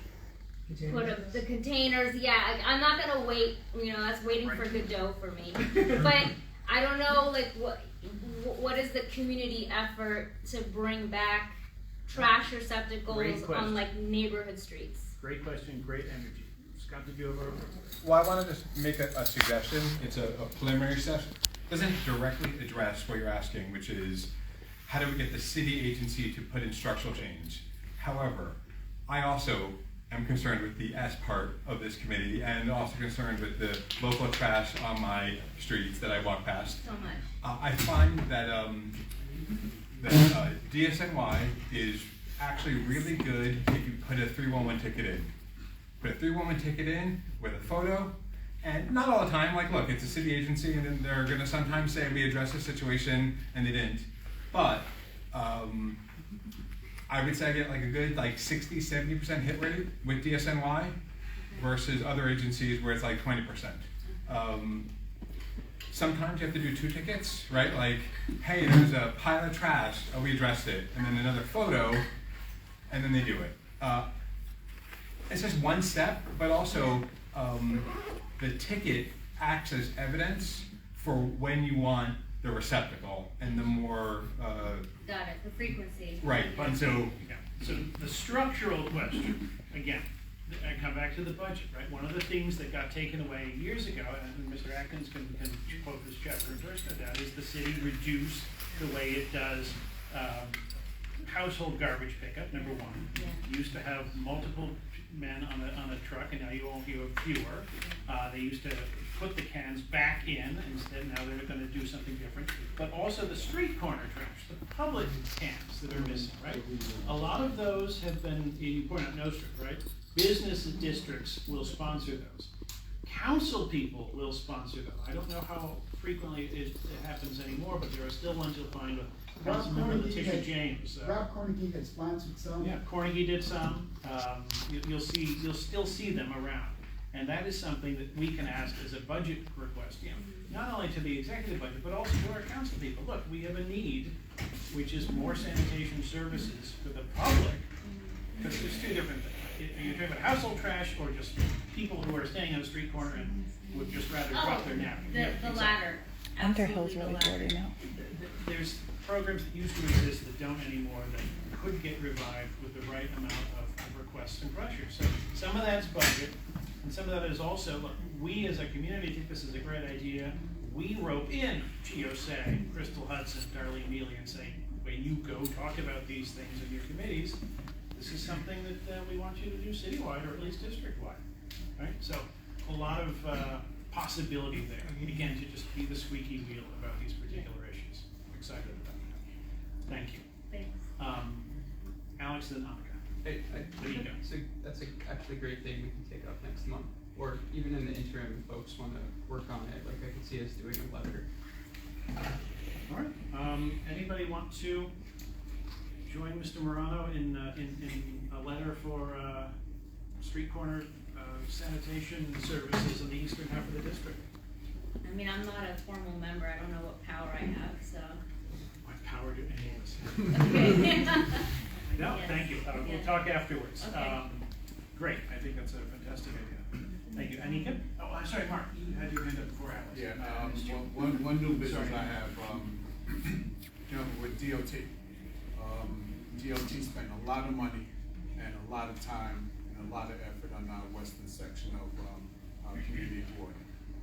put up the containers. Yeah, I'm not gonna wait, that's waiting for Godot for me. But I don't know, what is the community effort to bring back trash receptacles on, neighborhood streets? Great question, great energy. Scott, did you have a... Well, I want to just make a suggestion. It's a preliminary session. It doesn't directly address what you're asking, which is how do we get the city agency to put in structural change? However, I also am concerned with the S part of this committee, and also concerned with the local trash on my streets that I walk past. So much. I find that DSNY is actually really good if you put a 311 ticket in. Put a 311 ticket in with a photo, and not all the time, look, it's a city agency, and then they're gonna sometimes say we addressed the situation, and they didn't. But I would say I get a good 60-70% hit rate with DSNY versus other agencies where it's 20%. Sometimes you have to do 2 tickets, right? Hey, there's a pile of trash, we addressed it, and then another photo, and then they do it. It's just one step, but also the ticket acts as evidence for when you want the receptacle, and the more... Got it, the frequency. Right, and so... So the structural question, again, I come back to the budget, right? One of the things that got taken away years ago, and Mr. Atkins can quote this chapter and verse of that, is the city reduced the way it does household garbage pickup, number one. Yeah. You used to have multiple men on a truck, and now you have fewer. They used to put the cans back in instead. Now they're going to do something different. But also the street corner trash, the public cans that are missing, right? A lot of those have been, you point out Nostrand, right? Business districts will sponsor those. Council people will sponsor them. I don't know how frequently it happens anymore, but there are still ones you'll find with Councilmember Letitia James. Rob Cornegie had sponsored some. Yeah, Cornegie did some. You'll still see them around. And that is something that we can ask as a budget request, not only to the executive budget, but also to our council people. Look, we have a need, which is more sanitation services for the public, because there's two different things. Are you talking about household trash or just people who are standing on a street corner and would just rather drop their napkin? The latter. Underhill's really dirty now. There's programs that used to exist that don't anymore that could get revived with the right amount of requests and pressure. So some of that's budget, and some of that is also, look, we as a community think this is a great idea. We rope in GeoSay, Crystal Hudson, Darlene Mealy, and say, when you go talk about these things in your committees, this is something that we want you to do citywide or at least district-wide, right? So a lot of possibility there, again, to just be the squeaky wheel about these particular issues. I'm excited about that. Thank you. Thanks. Alex and Annika. That's actually a great thing we can take up next month, or even in the interim, if folks want to work on it. Like I could see us doing a letter. All right. Anybody want to join Mr. Morano in a letter for street corner sanitation services in the eastern half of the district? I mean, I'm not a formal member. I don't know what power I have, so. What power do any of us have? Okay. No, Yes. thank you. We'll talk afterwards. Okay. Great. I think that's a fantastic idea. Thank you. Anika? Oh, I'm sorry, Mark. You had your hand up before Alex. Yeah, one new business I have, with DOT. DOT spent a lot of money and a lot of time and a lot of effort on our western section of our community board.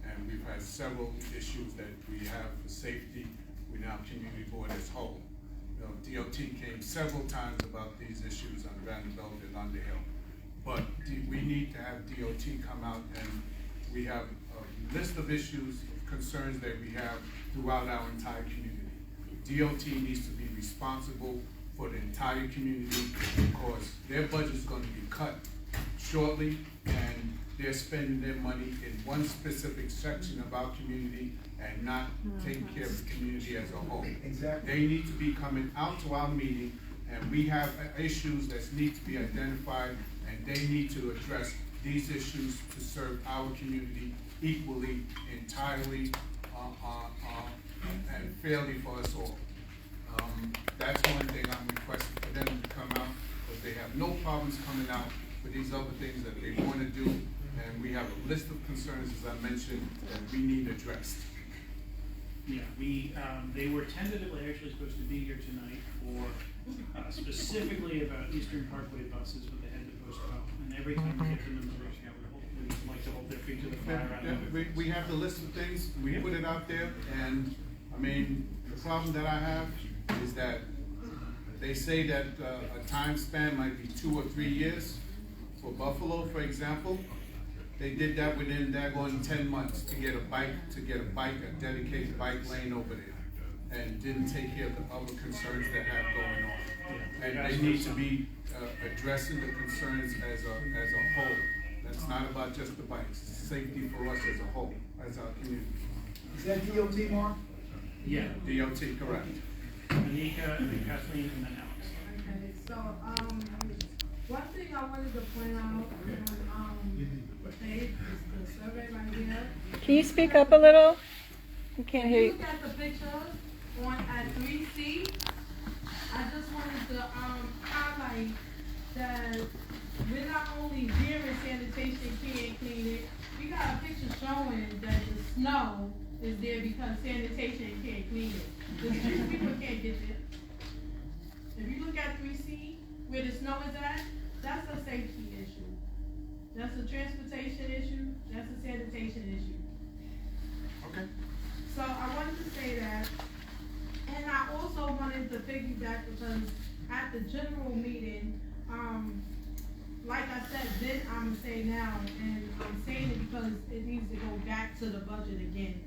And we've had several issues that we have for safety with our community board as whole. DOT came several times about these issues on Vanderbilt and Underhill. But we need to have DOT come out, and we have a list of issues, concerns that we have throughout our entire community. DOT needs to be responsible for the entire community because their budget is going to be cut shortly, and they're spending their money in one specific section of our community and not taking care of the community as a whole. Exactly. They need to be coming out to our meeting, and we have issues that need to be identified, and they need to address these issues to serve our community equally, entirely, and fairly for us all. That's one thing I'm requesting for them to come out, because they have no problems coming out with these other things that they want to do, and we have a list of concerns, as I mentioned, that we need addressed. Yeah, they were tentatively actually supposed to be here tonight for specifically about Eastern Parkway buses, but they had to postpone. And every time we get them in the rush, we like to hold their feet to the fire on other things. We have the list of things, we put it out there, and I mean, the problem that I have is that they say that a time span might be 2 or 3 years. For Buffalo, for example, they did that within 10 months to get a dedicated bike lane over there, and didn't take care of the other concerns that have going on. And they need to be addressing the concerns as a whole. That's not about just the bikes, it's safety for us as a whole, as our community. Is that DOT, Mark? Yeah. DOT, correct. Anika, and then Kathleen, and then Alex. Okay, so, one thing I wanted to point out on, the page is the survey right here. Can you speak up a little? I can't hear you. Look at the pictures at 3C. I just wanted to, highlight that we're not only hearing sanitation can't clean it, we got a picture showing that the snow is there because sanitation can't clean it. The people can't get there. If you look at 3C, where the snow is at, that's a safety issue. That's a transportation issue, that's a sanitation issue. Okay. So I wanted to say that, and I also wanted to piggyback because at the general meeting, like I said, then I'm saying now, and I'm saying it because it needs to go back to the budget again.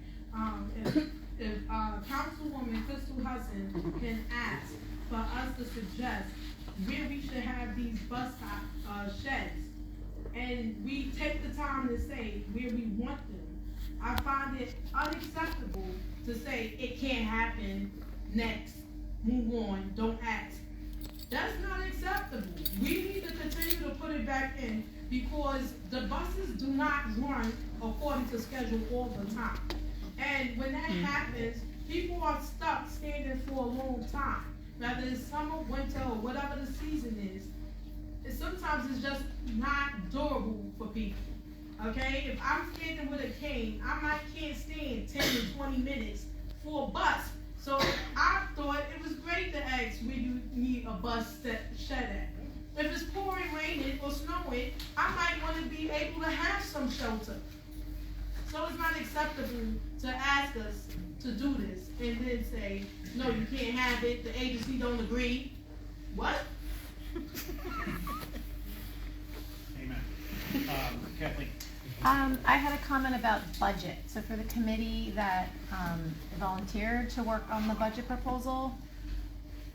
If Councilwoman Crystal Hudson can ask for us to suggest where we should have these bus stop sheds, and we take the time to say where we want them, I find it unacceptable to say it can't happen, next, move on, don't ask. That's not acceptable. We need to continue to put it back in because the buses do not run according to schedule all the time. And when that happens, people are stuck standing for a long time, whether it's summer, winter, or whatever the season is. And sometimes it's just not durable for people. Okay, if I'm standing with a cane, can't stand 10 to 20 minutes for a bus. So I thought it was great to ask where you need a bus shed at. If it's pouring, raining, or snowing, I might want to be able to have some shelter. So it's not acceptable to ask us to do this and then say, no, you can't have it, the agency don't agree. What? Amen. Kathleen? I had a comment about budget. So for the committee that volunteered to work on the budget proposal,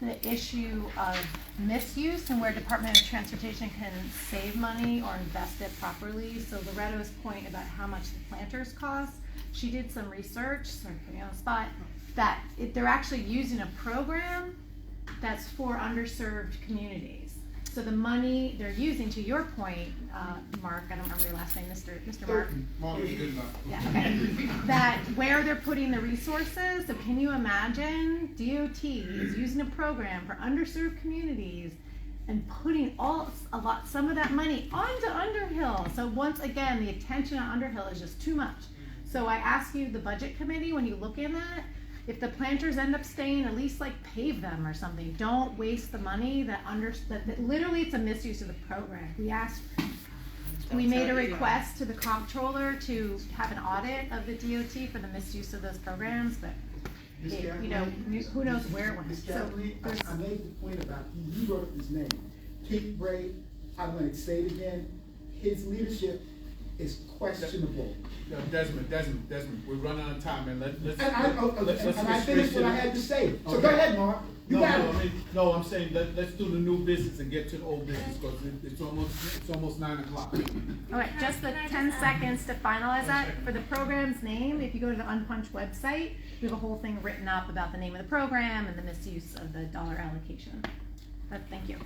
the issue of misuse and where Department of Transportation can save money or invest it properly. So Loretta's point about how much the planters cost, she did some research, sorry for putting you on the spot, that they're actually using a program that's for underserved communities. So the money they're using, to your point, Mark, I don't remember your last name, Mr. Mark. Mark is good enough. Yeah, okay. That where they're putting the resources, so can you imagine DOT is using a program for underserved communities and putting some of that money onto Underhill. So once again, the attention on Underhill is just too much. So I ask you, the budget committee, when you look in that, if the planters end up staying, at least like pave them or something. Don't waste the money that literally it's a misuse of the program. We made a request to the comptroller to have an audit of the DOT for the misuse of those programs, but who knows where it went. Ms. So Kathleen, I made the point about, you wrote up his name, Keith Bray. I'm going to say it again, his leadership is questionable. Desmond, we're running out of time, and let's I finished what I had to say. So go ahead, Mark. I'm saying let's do the new business and get to the old business, because it's almost 9 o'clock. All right, just the 10 seconds to finalize that. For the program's name, if you go to the Unpunched website, we have a whole thing written up about the name of the program and the misuse of the dollar allocation. Thank you.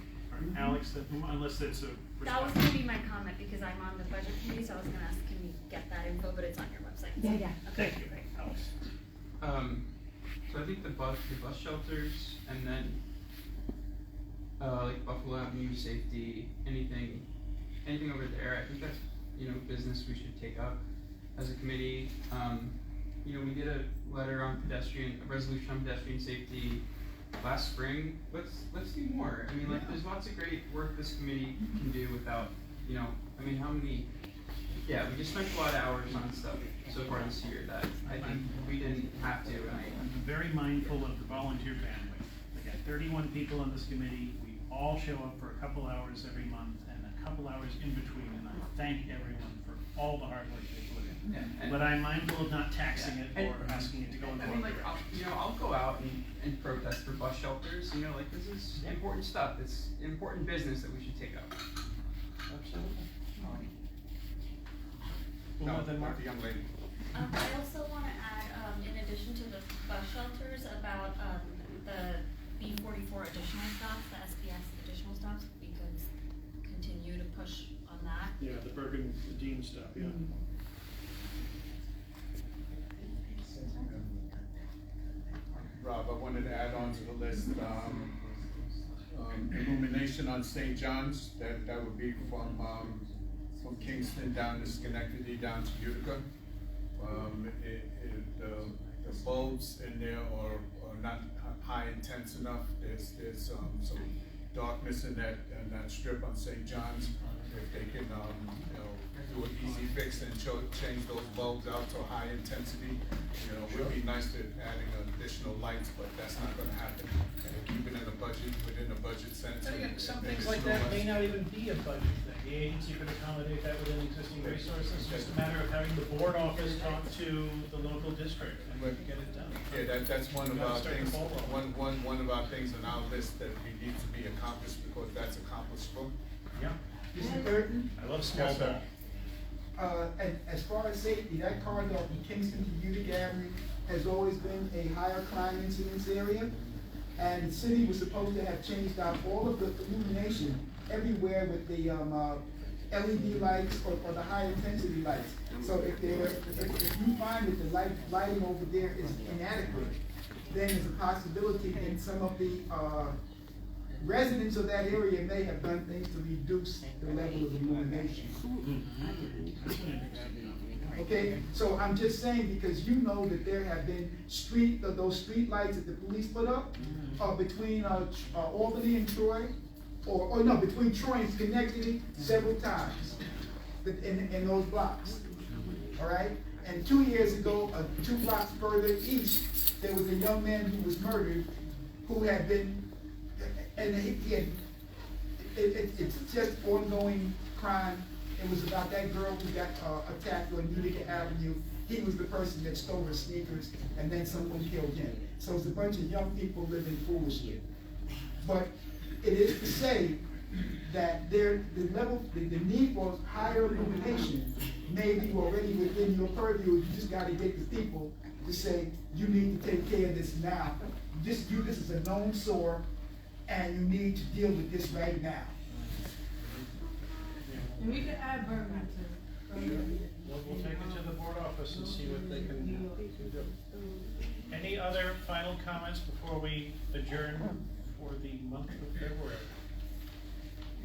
Alex, unless it's a response. That was going to be my comment because I'm on the budget committee, so I was going to ask, can we get that info, but it's on your website. Yeah. Okay, Thank you, great. Alex. So I think the bus shelters, and then like Buffalo Avenue safety, anything over there. I think that's business we should take up as a committee. We did a letter on a resolution on pedestrian safety last spring. Let's do more. I mean, there's lots of great work this committee can do without, how many? Yeah, we just spent a lot of hours on stuff so far this year that I think we didn't have to. I'm very mindful of the volunteer bandwidth. We got 31 people on this committee. We all show up for a couple hours every month and a couple hours in between, and I thank everyone for all the hard work they put in. Yeah, but I'm mindful of not taxing it or asking it to go in the wrong direction. I'll go out and protest for bus shelters. This is important stuff. It's important business that we should take up. Absolutely. The young lady. I also want to add, in addition to the bus shelters, about the B44 additional stops, the SPS additional stops. We could continue to push on that. Yeah, the Bergen Dean stuff. Yeah. Rob, I wanted to add on to the list, illumination on St. John's, that would be from Kingston down to Schenectady, down to Utica. The bulbs in there are not high intense enough. There's some darkness in that strip on St. John's. If they can do an easy fix and change those bulbs out to high intensity, it would be nice to adding additional lights, but that's not going to happen. Keep it in the budget, within the budget sense. Some things like that may not even be a budget thing. The agency could accommodate that within existing resources. It's just a matter of having the board office talk to the local district and get it done. Yeah, that's one of our things. One of our things on our list that we need to be accomplished, because that's accomplishable. Yeah. Mr. Burton? I love small ball. As far as safety, that corridor from Kingston to Utica Avenue has always been a higher crime incidence area. And the city was supposed to have changed out all of the illumination everywhere with the LED lights or the high intensity lights. So if you find that the lighting over there is inadequate, then there's a possibility that some of the residents of that area may have done things to reduce the level of illumination. Okay, so I'm just saying, because you know that there have been those street lights that the police put up between Albany and Troy, or no, between Troy and Schenectady several times in those blocks. All right, and 2 years ago, 2 blocks further east, there was a young man who was murdered, who had been, and it's just ongoing crime. It was about that girl who got attacked on Utica Avenue. He was the person that stole her sneakers, and then someone killed him. So it's a bunch of young people living foolishly. But it is to say that the need for higher illumination may be already within your purview. You just got to get the people to say, you need to take care of this now. This is a known sore, and you need to deal with this right now. And we can add Bergman to it. We'll take it to the board office and see what they can do. Any other final comments before we adjourn for the month of February?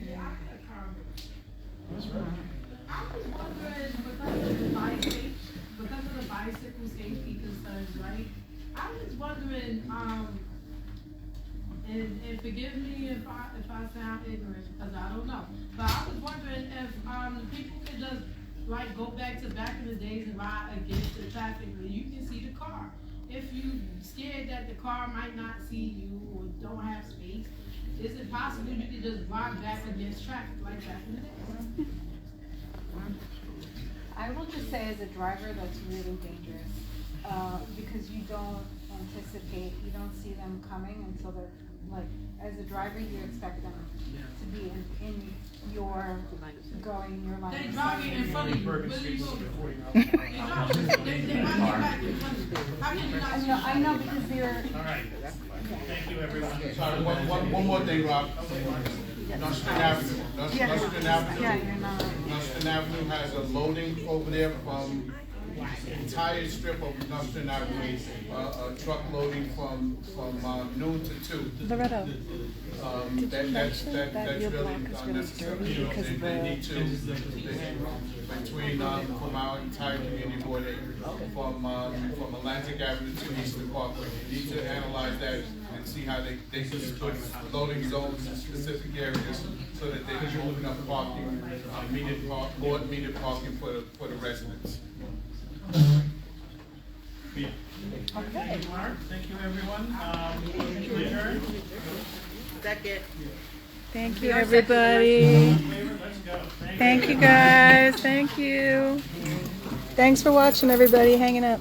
Yeah, I got a comment. That's right. I was wondering, because of the bicycle safety concerns, right? I was wondering, and forgive me if I sound ignorant, because I don't know. But I was wondering if the people could just like go back in the days and ride against the traffic where you can see the car. If you scared that the car might not see you or don't have space, is it possible you could just ride back against traffic like back in the day? I will just say, as a driver, that's really dangerous because you don't anticipate, you don't see them coming until they're like, as a driver, you expect them to be in your going your line. They're driving in front of you. Where are you going? I know because they're. All right. Thank you, everyone. Sorry, one more thing, Rob. Nostrand Avenue. Nostrand Avenue has a loading over there from the entire strip of Nostrand Avenue, truck loading from noon to 2. Loretto, That's really unnecessary. They need to, between, from our entire community board, from Atlantic Avenue to Eastern Parkway, they need to analyze that and see how they can put loading zones in specific areas so that they can open up parking, metered parking for the residents. Okay. Thank you, Mark. Thank you, everyone. Adjourn. Second. thank you, everybody. Let's go. Thank you, guys. Thank you. Thanks for watching, everybody, hanging up.